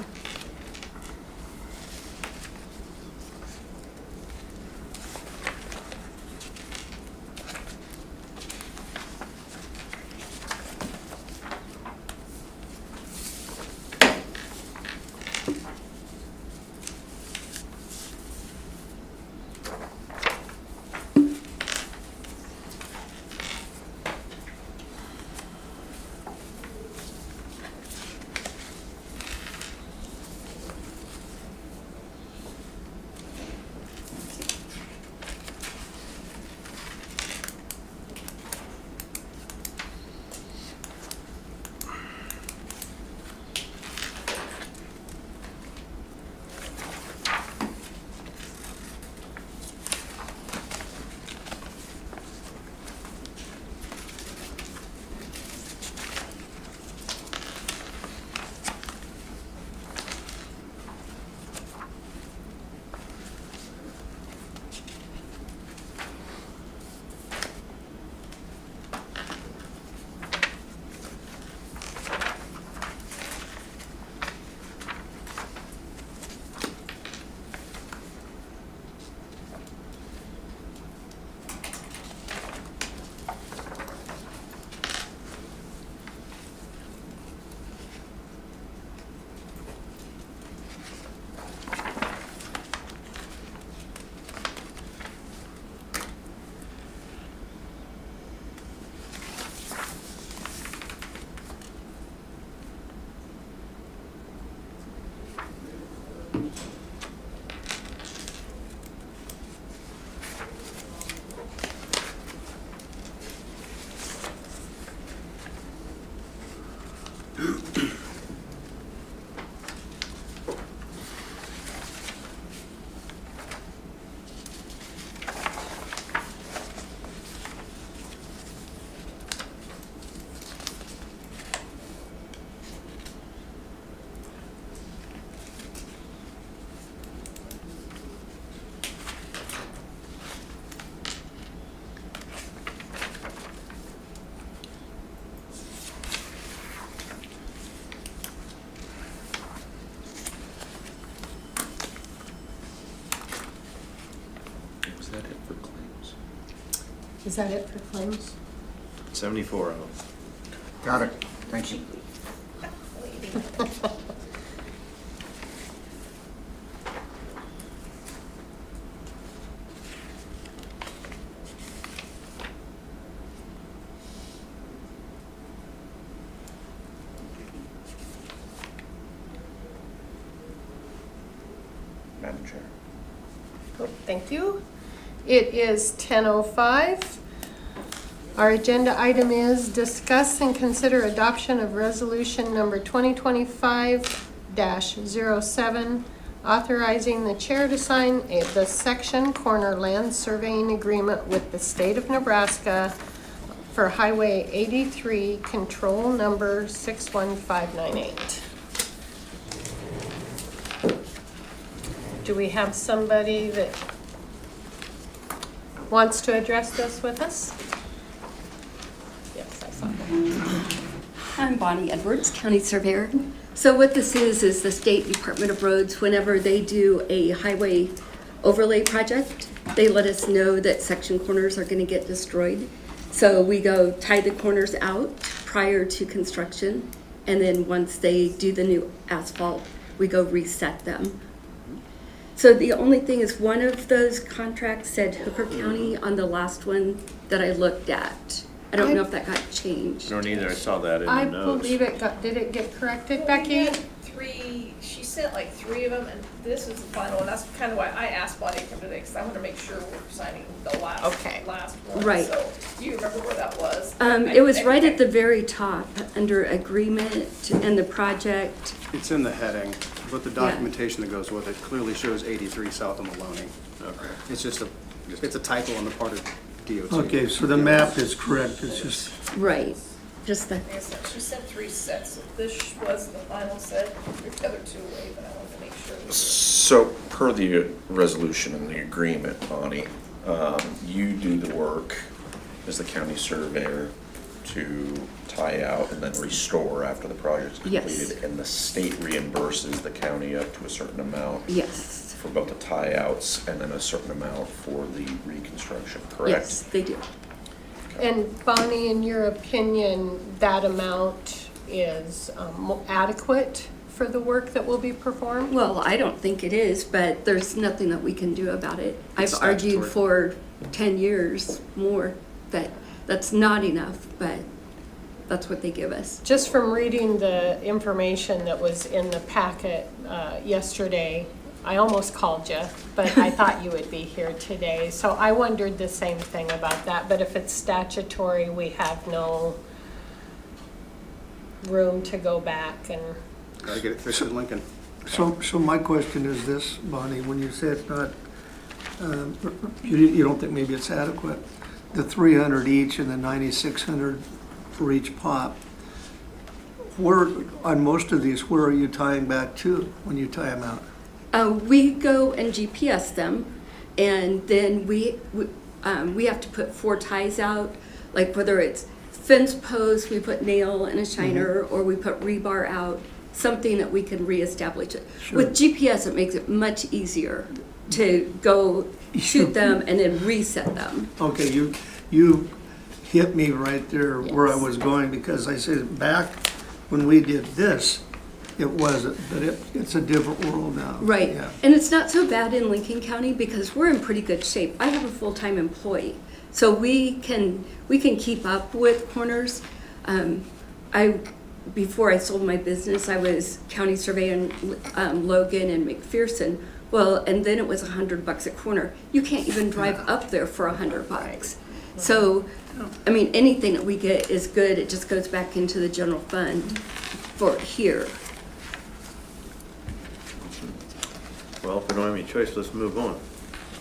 Was that it for claims? Is that it for claims? 74 of them. Got it. Thank you. Madam Chair. Thank you. It is 10:05. Our agenda item is discuss and consider adoption of resolution number 2025-07, authorizing the chair to sign the section corner land surveying agreement with the state of Nebraska for Highway 83, control number 61598. Do we have somebody that wants to address this with us? Yes, I saw that. I'm Bonnie Edwards, County Surveyor. So what this is the State Department of Roads, whenever they do a highway overlay project, they let us know that section corners are gonna get destroyed. So we go tie the corners out prior to construction, and then once they do the new asphalt, we go reset them. So the only thing is, one of those contracts said Hooker County on the last one that I looked at. I don't know if that got changed. Nor neither, I saw that in the I notes. believe did it get corrected, We Becky? had three, she sent like three of them, and this is the final, and that's kind of why I asked Bonnie to come today, because I want to make sure we're signing the last one. Right. So, do you remember where that was? It was right at the very top, under agreement and the project. It's in the heading, but the documentation that goes with it clearly shows 83 south of Maloney. Okay. It's just it's a typo on the part of DOT. Okay, so the map is correct, it's just, Right, just the, Like I said, she sent three sets, so this was the final set, there's the other two away, but I wanted to make sure. So, per the resolution and the agreement, Bonnie, you do the work as the county surveyor to tie out and then restore after the project's Yes. completed, and the state reimburses the county up to a certain amount yes, for both the tie outs and then a certain amount for the reconstruction, correct? yes, they do. And Bonnie, in your opinion, that amount is adequate for the work that will be performed? Well, I don't think it is, but there's nothing that we can do about it. I've It's argued statutory. for 10 years more that that's not enough, but that's what they give us. Just from reading the information that was in the packet yesterday, I almost called you, but I thought you would be here today. So I wondered the same thing about that, but if it's statutory, we have no room to go back and, Gotta get it fixed in Lincoln. so my question is this, Bonnie, when you say it's not, you don't think maybe it's adequate, the 300 each and the 9,600 for each pop, where, on most of these, where are you tying back to when you tie them out? We go and GPS them, and then we have to put 4 ties out, like whether it's fence posts, we put nail and a shiner, or we put rebar out, something that we can reestablish it. Sure. With GPS, it makes it much easier to go shoot them and then reset them. Okay, you hit me right there where I Yes. was going, because I said back when we did this, it wasn't, but it's a different world now. Right, Yeah. and it's not so bad in Lincoln County because we're in pretty good shape. I have a full-time employee, so we can keep up with corners. Before I sold my business, I was county surveyor in Logan and McPherson. Well, and then it was $100 a corner. You can't even drive up there for $100. So, I mean, anything that we get is good. It just goes back into the general fund for here. Well, if we don't have any choice, let's move on.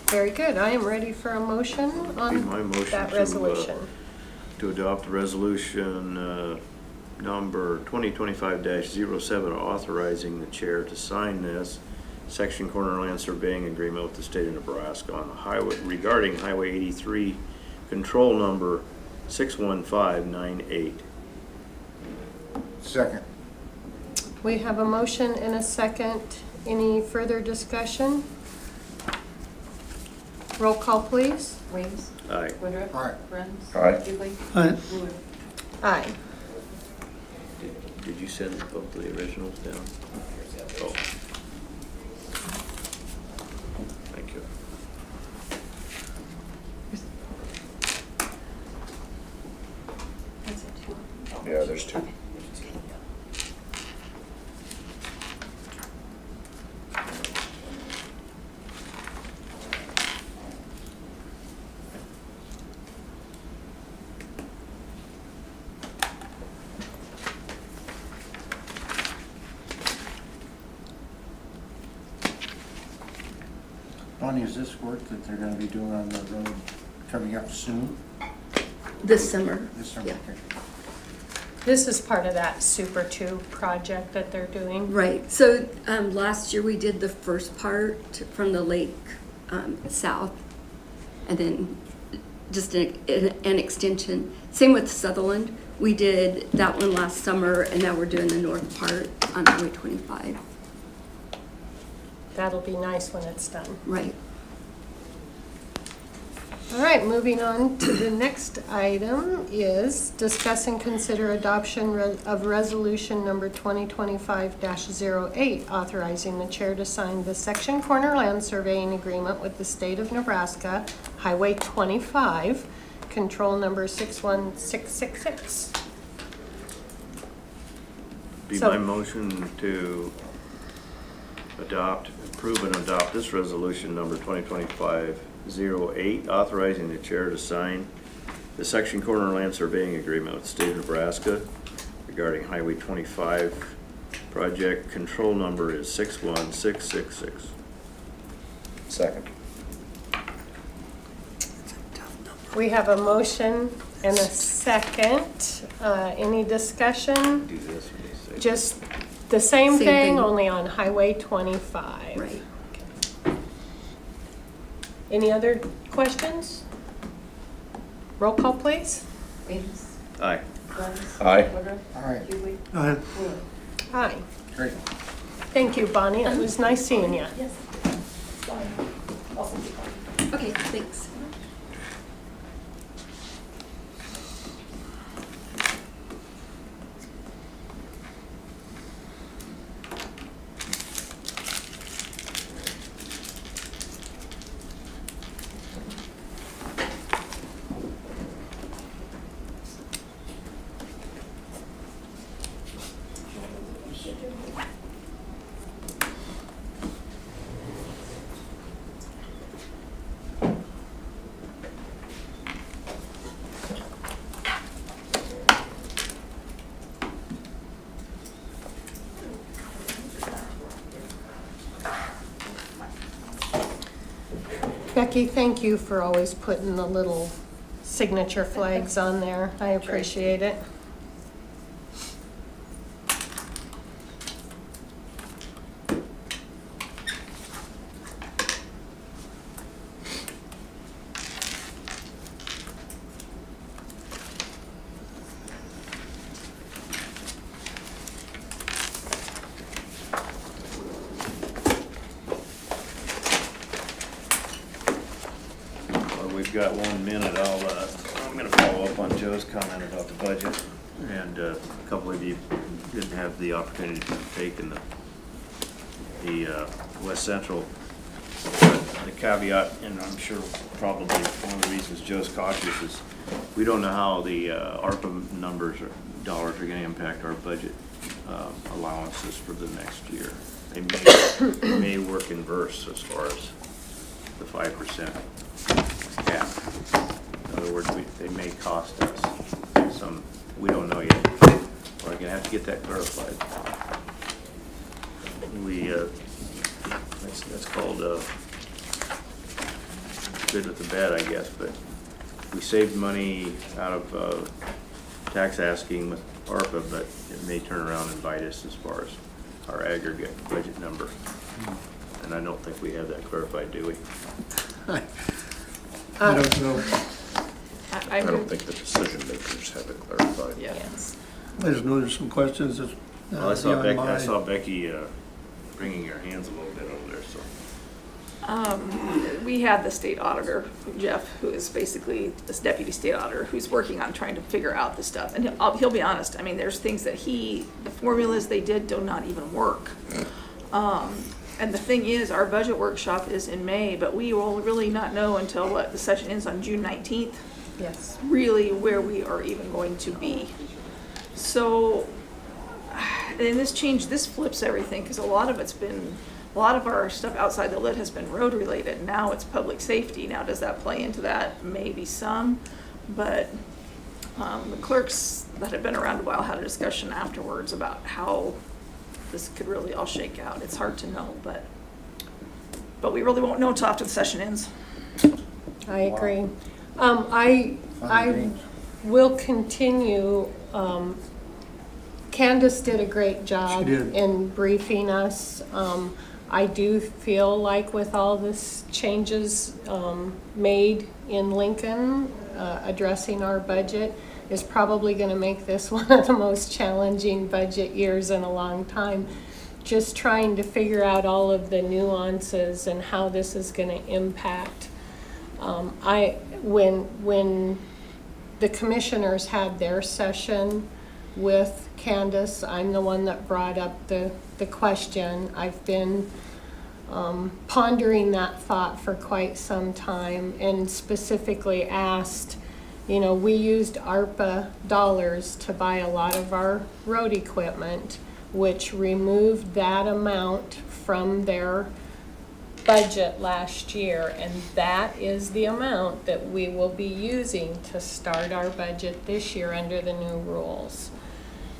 very good. I am ready for a motion Be my on motion that to, resolution. To adopt resolution number 2025-07, authorizing the chair to sign this section corner land surveying agreement with the state of Nebraska on the highway regarding Highway 83, control number 61598. Second. We have a motion and a second. Any further discussion? Roll call, please. Weems, Aye. Woodruff. Aye. Bruns. Aye. Hughley. Aye. Ruler. Aye. Did you send both of the originals down? Oh. Thank you. That's it. Yeah, there's 2. Okay. Bonnie, is this work that they're gonna be doing on the road coming up soon? This summer. This summer? Yeah. Okay. This is part of that Super 2 project that they're doing. Right, so last year we did the first part from the lake south, and then just an extension. Same with Sutherland. We did that one last summer, and now we're doing the north part on Highway 25. That'll be nice when it's done. Right. All right, moving on to the next item is discuss and consider adoption of resolution number 2025-08, authorizing the chair to sign the section corner land surveying agreement with the state of Nebraska, Highway 25, control number 61666. Be So- my motion to approve and adopt this resolution number 2025-08, authorizing the chair to sign the section corner land surveying agreement with the state of Nebraska regarding Highway 25 project. Control number is 61666. Second. We have a motion and a second. Any discussion? Do this when you say. Just the same Same thing, thing. only on Highway 25. Right. Any other questions? Roll call, please. Aye. Aye. All right, Hi. great. Thank you, Bonnie. It was nice seeing you. Okay, thanks. Becky, thank you for always putting the little signature flags on there. I appreciate it. Well, we've got 1 minute. I'm gonna follow up on Joe's comment about the budget. And a couple of you didn't have the opportunity to take in the West Central. The caveat, and I'm sure probably one of the reasons Joe's cautious is we don't know how the ARPA numbers or dollars are gonna impact our budget allowances for the next year. They may work inverse as far as the 5% cap. In other words, they may cost us some, we don't know yet. We're gonna have to get that clarified. That's called good with the bad, I guess, but we saved money out of tax asking with ARPA, but it may turn around and bite us as far as our aggregate budget number. And I don't think we have that clarified, do we? I don't know. I don't think the decision makers have it clarified. Yes. I just know there's some questions that. Well, I saw beyond Becky, I my- saw Becky wringing her hands a little bit over there, so. We had the state auditor, Jeff, who is basically this deputy state auditor, who's working on trying to figure out this stuff. And he'll be honest, I mean, there's things that the formulas they did do not even work. And the thing is, our budget workshop is in May, but we will really not know until the session ends on June 19th, Yes. really where we are even going to be. So, and this flips everything, because a lot of our stuff outside the lit has been road related. Now it's public safety. Now, does that play into that? Maybe some, but the clerks that have been around a while had a discussion afterwards about how this could really all shake out. It's hard to know, but But we really won't know till after the session ends. I agree. I will continue. Candace did a great job She did. in briefing us. I do feel like with all this changes made in Lincoln, addressing our budget is probably going to make this one of the most challenging budget years in a long time. Just trying to figure out all of the nuances and how this is going to impact. When the commissioners had their session with Candace, I'm the one that brought up the question. I've been pondering that thought for quite some time and specifically asked, you know, we used ARPA dollars to buy a lot of our road equipment, which removed that amount from their budget last year, and that is the amount that we will be using to start our budget this year under the new rules.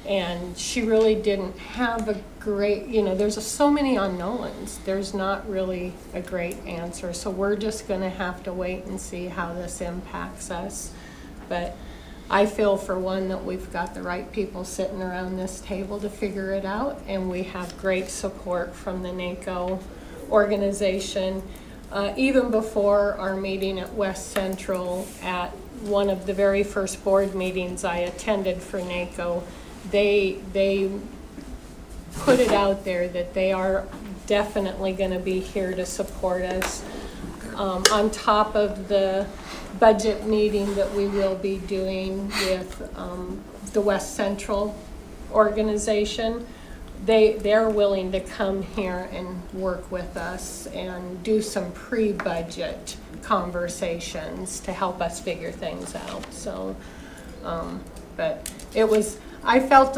And she really didn't have a great, you know, there's so many unknowns. There's not really a great answer. So we're just going to have to wait and see how this impacts us. But I feel for one that we've got the right people sitting around this table to figure it out, and we have great support from the NACO organization. Even before our meeting at West Central, at one of the very first board meetings I attended for NACO, they put it out there that they are definitely going to be here to support us. On top of the budget meeting that we will be doing with the West Central organization, they're willing to come here and work with us and do some pre-budget conversations to help us figure things out. So, but I felt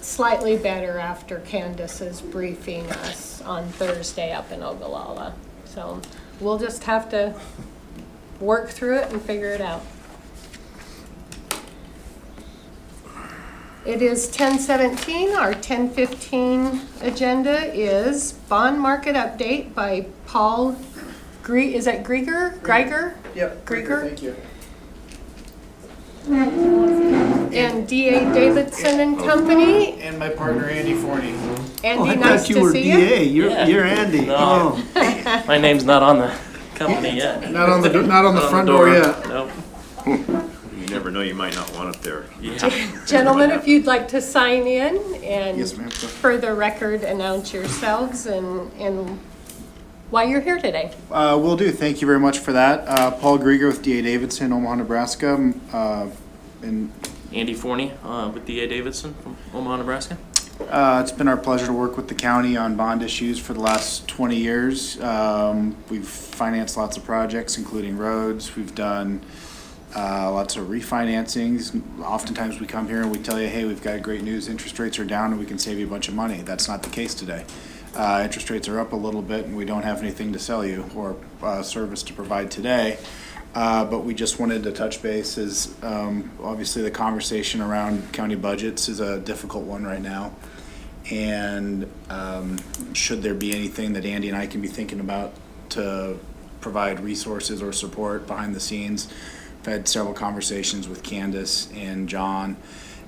slightly better after Candace's briefing us on Thursday up in Ogallala. So we'll just have to work through it and figure it out. It is 10:17. Our 10:15 agenda is bond market update by Paul Is that Grieger? Greiger? Yep. Grieger? Thank you. And D.A. Davidson and Company. And my partner Andy Forney. Andy, I nice thought you to were see you. DA. Yeah. You're Andy. No. Oh. My name's not on the company yet. Not on the front door yet. Nope. You never know, you might not want it there. Yeah. Gentlemen, if you'd like to sign in and Yes, ma'am. for the record, announce yourselves and why you're here today. Will do. Thank you very much for that. Paul Grieger with D.A. Davidson, Omaha, Nebraska. And Andy Forney with D.A. Davidson from Omaha, Nebraska. it's been our pleasure to work with the county on bond issues for the last 20 years. We've financed lots of projects, including roads. We've done lots of refinancings. Oftentimes we come here and we tell you, hey, we've got great news. Interest rates are down and we can save you a bunch of money. That's not the case today. Interest rates are up a little bit and we don't have anything to sell you or service to provide today. But we just wanted to touch base as obviously the conversation around county budgets is a difficult one right now. And should there be anything that Andy and I can be thinking about to provide resources or support behind the scenes, I've had several conversations with Candace and John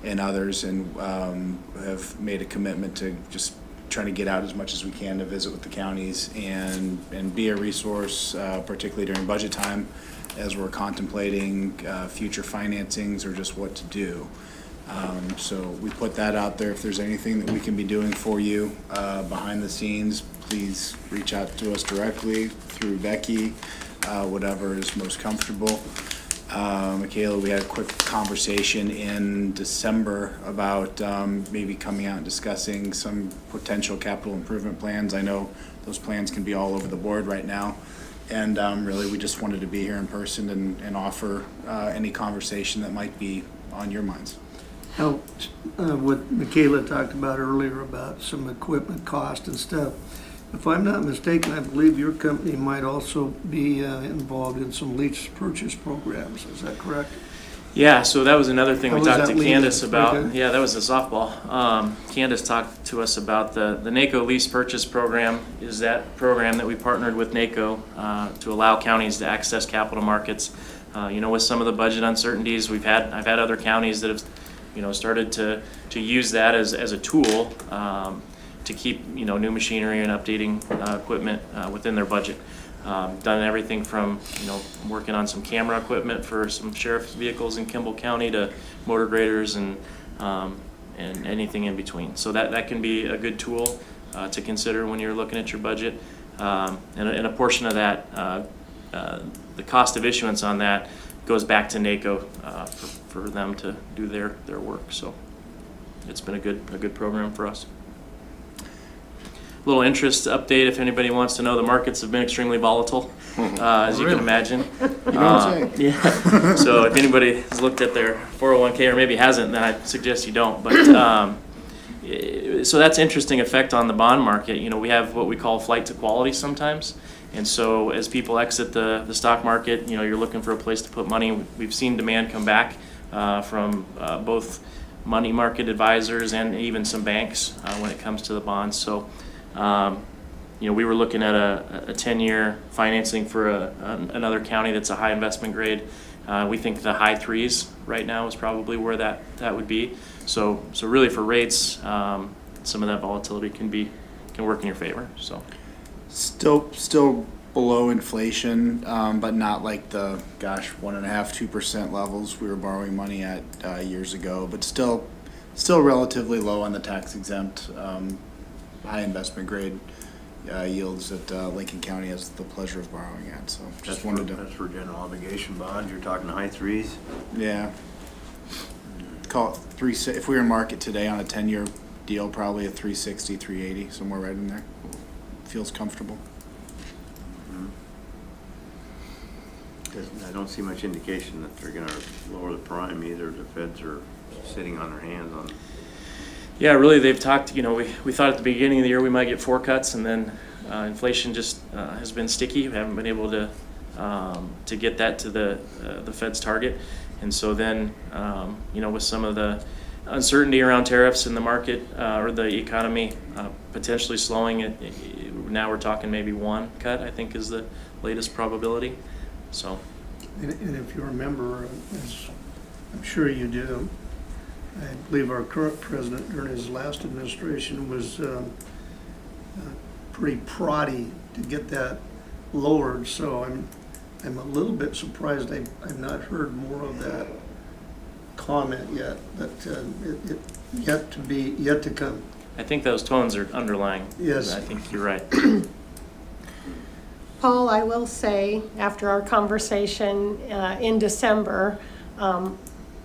and others, and have made a commitment to just trying to get out as much as we can to visit with the counties and be a resource, particularly during budget time, as we're contemplating future financings or just what to do. So we put that out there. If there's anything that we can be doing for you behind the scenes, please reach out to us directly through Becky, whatever is most comfortable. Michaela, we had a quick conversation in December about maybe coming out and discussing some potential capital improvement plans. I know those plans can be all over the board right now. And really, we just wanted to be here in person and offer any conversation that might be on your minds. Now, what Michaela talked about earlier about some equipment cost and stuff, if I'm not mistaken, I believe your company might also be involved in some lease purchase programs. Is that correct? Yeah, so that was another thing we How was talked that to leading? Candace about. Pretty good? Yeah, that was a softball. Candace talked to us about the NACO lease purchase program. Is that program that we partnered with NACO to allow counties to access capital markets. With some of the budget uncertainties, I've had other counties that have, started to use that as a tool to keep, new machinery and updating equipment within their budget. Done everything from, working on some camera equipment for some sheriff's vehicles in Kimball County to motor graders and anything in between. So that can be a good tool to consider when you're looking at your budget. And a portion of that, the cost of issuance on that goes back to NACO for them to do their work. So it's been a good program for us. Little interest update, if anybody wants to know, the markets have been extremely volatile, as you can imagine. Yeah. So if anybody has looked at their 401k or maybe hasn't, then I suggest you don't. But so that's interesting effect on the bond market. We have what we call flight to quality sometimes. And so as people exit the stock market, you're looking for a place to put money. We've seen demand come back from both money market advisors and even some banks when it comes to the bonds. So we were looking at a 10-year financing for another county that's a high investment grade. We think the high threes right now is probably where that would be. So really for rates, some of that volatility can work in your favor. So Still below inflation, but not like the 1.5–2% levels we were borrowing money at years ago. But still relatively low on the tax exempt. High investment grade yields that Lincoln County has the pleasure of borrowing at. So just wanted to. That's for general obligation bonds. You're talking high threes. Yeah. Call it 3. If we were in market today on a 10-year deal, probably a 360, 380, somewhere right in there. Feels comfortable. I don't see much indication that they're going to lower the prime either. The feds are sitting on their hands on. yeah, really they've talked. We thought at the beginning of the year we might get 4 cuts, and then inflation just has been sticky. We haven't been able to get that to the Fed's target, and so then with some of the uncertainty around tariffs in the market or the economy potentially slowing it, now we're talking maybe 1 cut, I think is the latest probability. So, And if you remember, as I'm sure you do, I believe our current president during his last administration was pretty proddy to get that lowered. So I'm a little bit surprised I've not heard more of that comment yet, but it yet to come. I think those tones are underlying. Yes. I think you're right. Paul, I will say, after our conversation in December,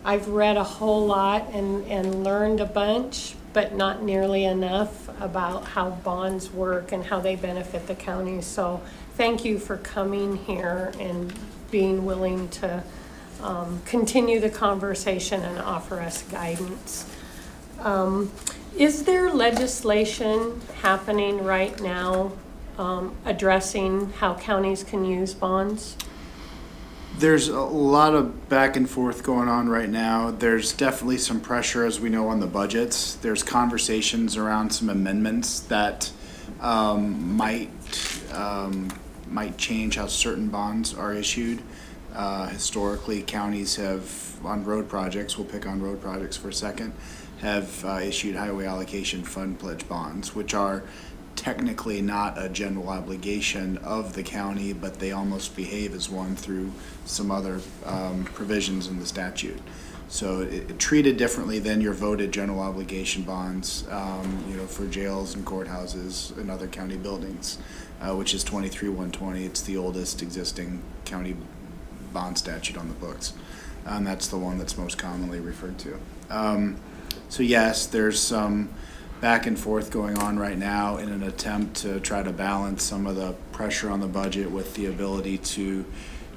I've read a whole lot and learned a bunch, but not nearly enough about how bonds work and how they benefit the county. So thank you for coming here and being willing to continue the conversation and offer us guidance. Is there legislation happening right now addressing how counties can use bonds? There's a lot of back and forth going on right now. There's definitely some pressure, as we know, on the budgets. There's conversations around some amendments that might change how certain bonds are issued. Historically, counties have, on road projects, we'll pick on road projects for a second, have issued highway allocation fund pledge bonds, which are technically not a general obligation of the county, but they almost behave as one through some other provisions in the statute. So it treated differently than your voted general obligation bonds, for jails and courthouses and other county buildings, which is 23-120. It's the oldest existing county bond statute on the books. And that's the one that's most commonly referred to. So yes, there's some back and forth going on right now in an attempt to try to balance some of the pressure on the budget with the ability to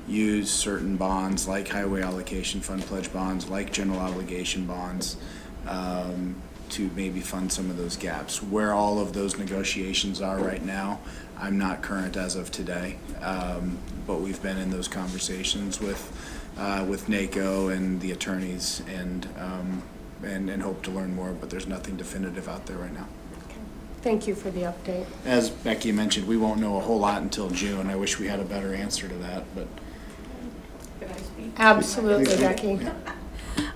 use certain bonds like highway allocation fund pledge bonds, like general obligation bonds, to maybe fund some of those gaps. Where all of those negotiations are right now, I'm not current as of today, but we've been in those conversations with with NACO and the attorneys, and hope to learn more, but there's nothing definitive out there right now. Thank you for the update. As Becky mentioned, we won't know a whole lot until June. I wish we had a better answer to that, but. Absolutely, Becky.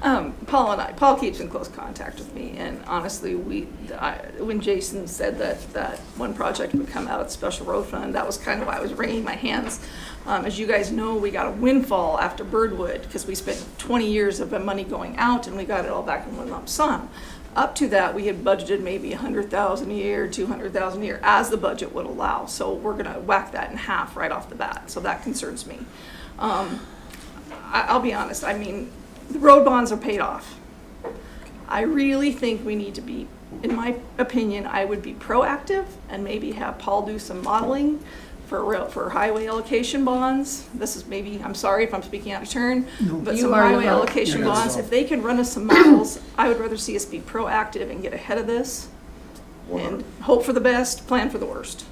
Paul keeps in close contact with me, and honestly, when Jason said that one project would come out of the special road fund, that was kind of why I was wringing my hands. As you guys know, we got a windfall after Birdwood, because we spent 20 years of the money going out, and we got it all back in one lump sum. Up to that, we had budgeted maybe $100,000 a year, $200,000 a year, as the budget would allow. So we're gonna whack that in half right off the bat, so that concerns me. I'll be honest, I mean, the road bonds are paid off. I really think we need to be, in my opinion, I would be proactive and maybe have Paul do some modeling for highway allocation bonds. This is maybe, I'm sorry if I'm speaking out of turn, but some highway allocation bonds, if they can run us some models, I would rather see us be proactive and get ahead of this and hope for the best, plan for the worst.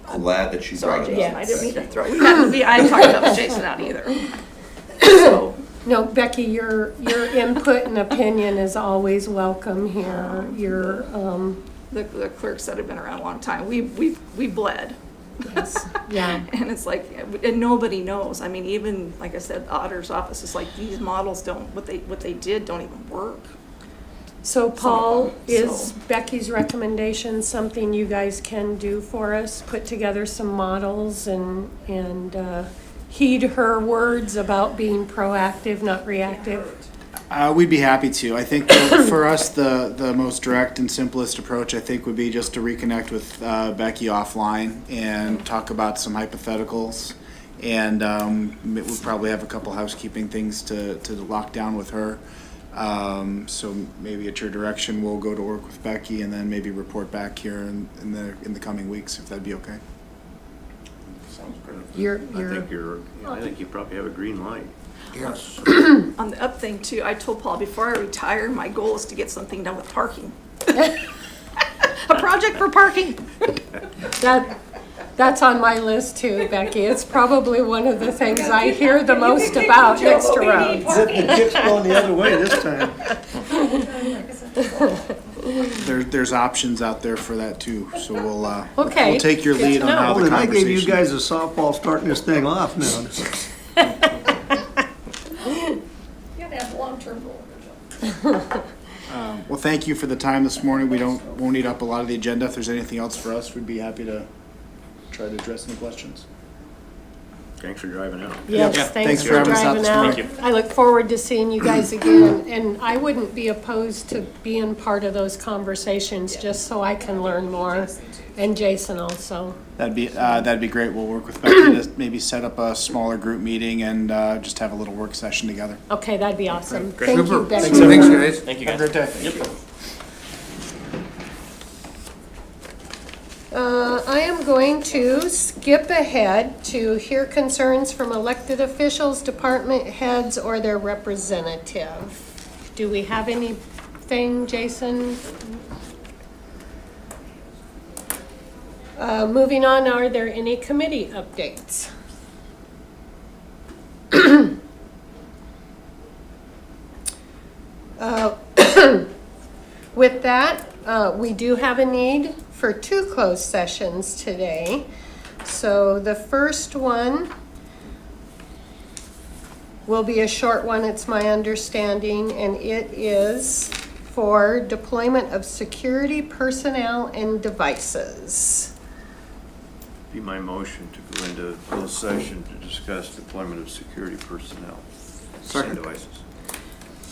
I'm glad that you Sorry, brought it Jason, up. I didn't mean to throw, I didn't talk about Jason out either. So, No, Becky, your input and opinion is always welcome here. the clerks that have been around a long time, we bled. Yes, yeah. And it's like, and nobody knows. I mean, even, like I said, the auditor's office is like, these models what they did don't even work. So Paul, is So- Becky's recommendation something you guys can do for us? Put together some models and heed her words about being proactive, not reactive? We'd be happy to. I think for us, the most direct and simplest approach, I think, would be just to reconnect with Becky offline and talk about some hypotheticals. And we'll probably have a couple housekeeping things to lock down with her. So maybe at your direction, we'll go to work with Becky and then maybe report back here in the coming weeks, if that'd be okay. Sounds good. I think you probably have a green light. Yes. On the up thing too, I told Paul, before I retire, my goal is to get something done with parking. A project for parking. That's on my list too, Becky. It's probably one of the things I hear the most about next to roads. The chick's going the other way this time. There's options out there for that too, so we'll take your Good lead to on how Well, the then I gave you conversation. guys a softball starting this thing off now. You gotta have long-term goals. Well, thank you for the time this morning. Won't eat up a lot of the agenda. If there's anything else for us, we'd be happy to try to address any questions. Thanks for driving out. Yes, Yeah, thanks for having us out driving this out. morning. I look forward to seeing you guys again, and I wouldn't be opposed to being part of those conversations, just so I can learn more, and Jason also. That'd be great. We'll work with Becky to maybe set up a smaller group meeting and just have a little work session together. Okay, that'd be awesome. Great. Thank you, Super. Becky. Thanks, guys. Thank you, guys. Have a great day. Yep. I am going to skip ahead to hear concerns from elected officials, department heads, or their representative. Do we have anything, Jason? Moving on, are there any committee updates? With that, we do have a need for 2 closed sessions today. So the first one will be a short one, it's my understanding, and it is for deployment of security personnel and devices. Be my motion to go into closed session to discuss deployment of security personnel and devices.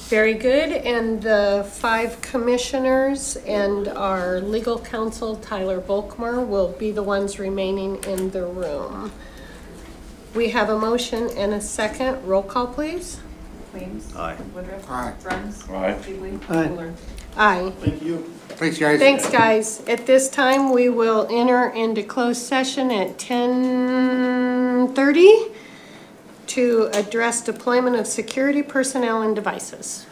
Very good, and the 5 commissioners and our legal counsel, Tyler Volkmer, will be the ones remaining in the room. We have a motion and a second. Roll call, please. Weems. Aye. Woodruff. Aye. Bruns. Aye. Hughley. Aye. Fuller. Aye. Thanks, guys. Thanks, guys. At this time, we will enter into closed session at 10:30 to address deployment of security personnel and devices.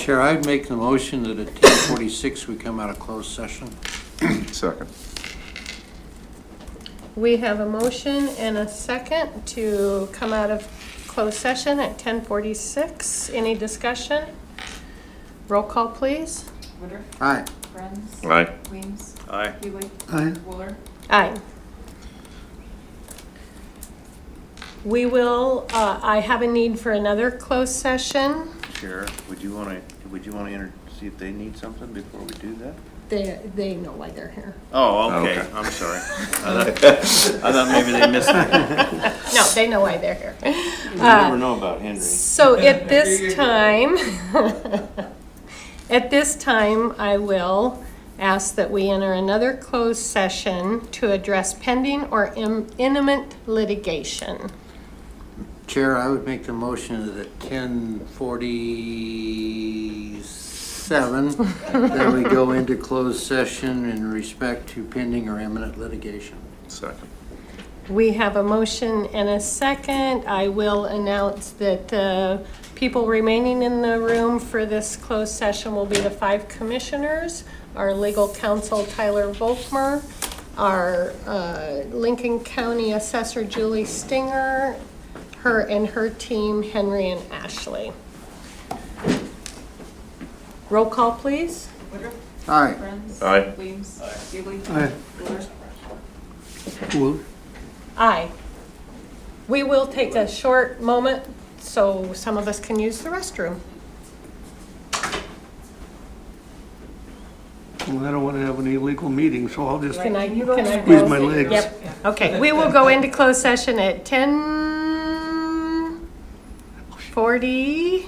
Chair, I'd make the motion that at 10:46 we come out of closed session. Second. We have a motion and a second to come out of closed session at 10:46. Any discussion? Roll call, please. Woodruff, Aye. Bruns, Aye. Weems, Aye. Hughley, Aye. Wooler. Aye. We will, I have a need for another closed session. Chair, would you want to see if they need something before we do that? They know why they're here. Oh, okay, Okay. I'm sorry. I thought maybe they missed it. No, they know why they're here. You never know about Henry. So at this time, I will ask that we enter another closed session to address pending or imminent litigation. Chair, I would make the motion that at 10:47 that we go into closed session in respect to pending or imminent litigation. Second. We have a motion and a second. I will announce that the people remaining in the room for this closed session will be the 5 commissioners, our legal counsel Tyler Volkmer, our Lincoln County Assessor Julie Stinger, her and her team, Henry and Ashley. Roll call, please. Woodruff, Aye. Bruns. Aye. Weems, Hughley. Aye. Wooler. Well, Aye. We will take a short moment so some of us can use the restroom. I don't want to have an illegal meeting, so I'll just Can I squeeze go? my legs. Yep. Okay, we will go into closed session at 10:40.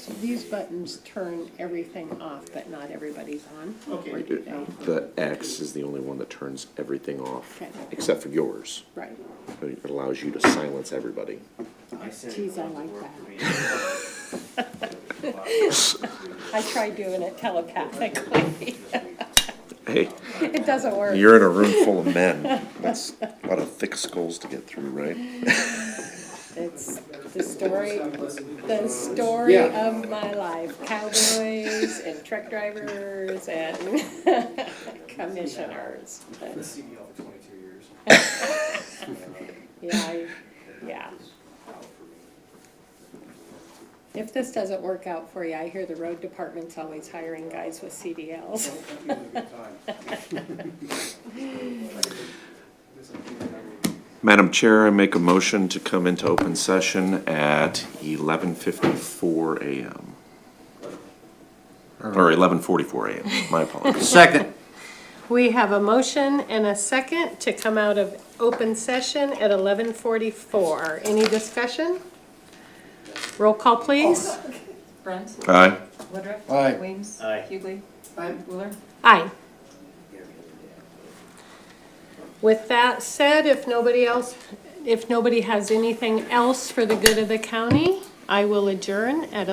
these buttons turn everything off, but not everybody's on. Or do they? The X is the only one that turns everything off, Okay. except for yours. Right. It allows you to silence everybody. Geez, I like that. I tried doing it telepathically. Hey, It doesn't work. you're in a room full of men. That's a lot of thick skulls to get through, right? It's the story of my life. Cowboys and truck drivers and commissioners. CDL for 22 years. Yeah. If this doesn't work out for you, I hear the road department's always hiring guys with CDLs. Madam Chair, I make a motion to come into open session at 11:54 a.m. Or 11:44 a.m., my apologies. Second. We have a motion and a second to come out of open session at 11:44. Any discussion? Roll call, please. Bruns? Aye. Woodruff? Aye. Weems? Aye. Hughley? Wheeler? Aye. With that said, if nobody has anything else for the good of the county, I will adjourn at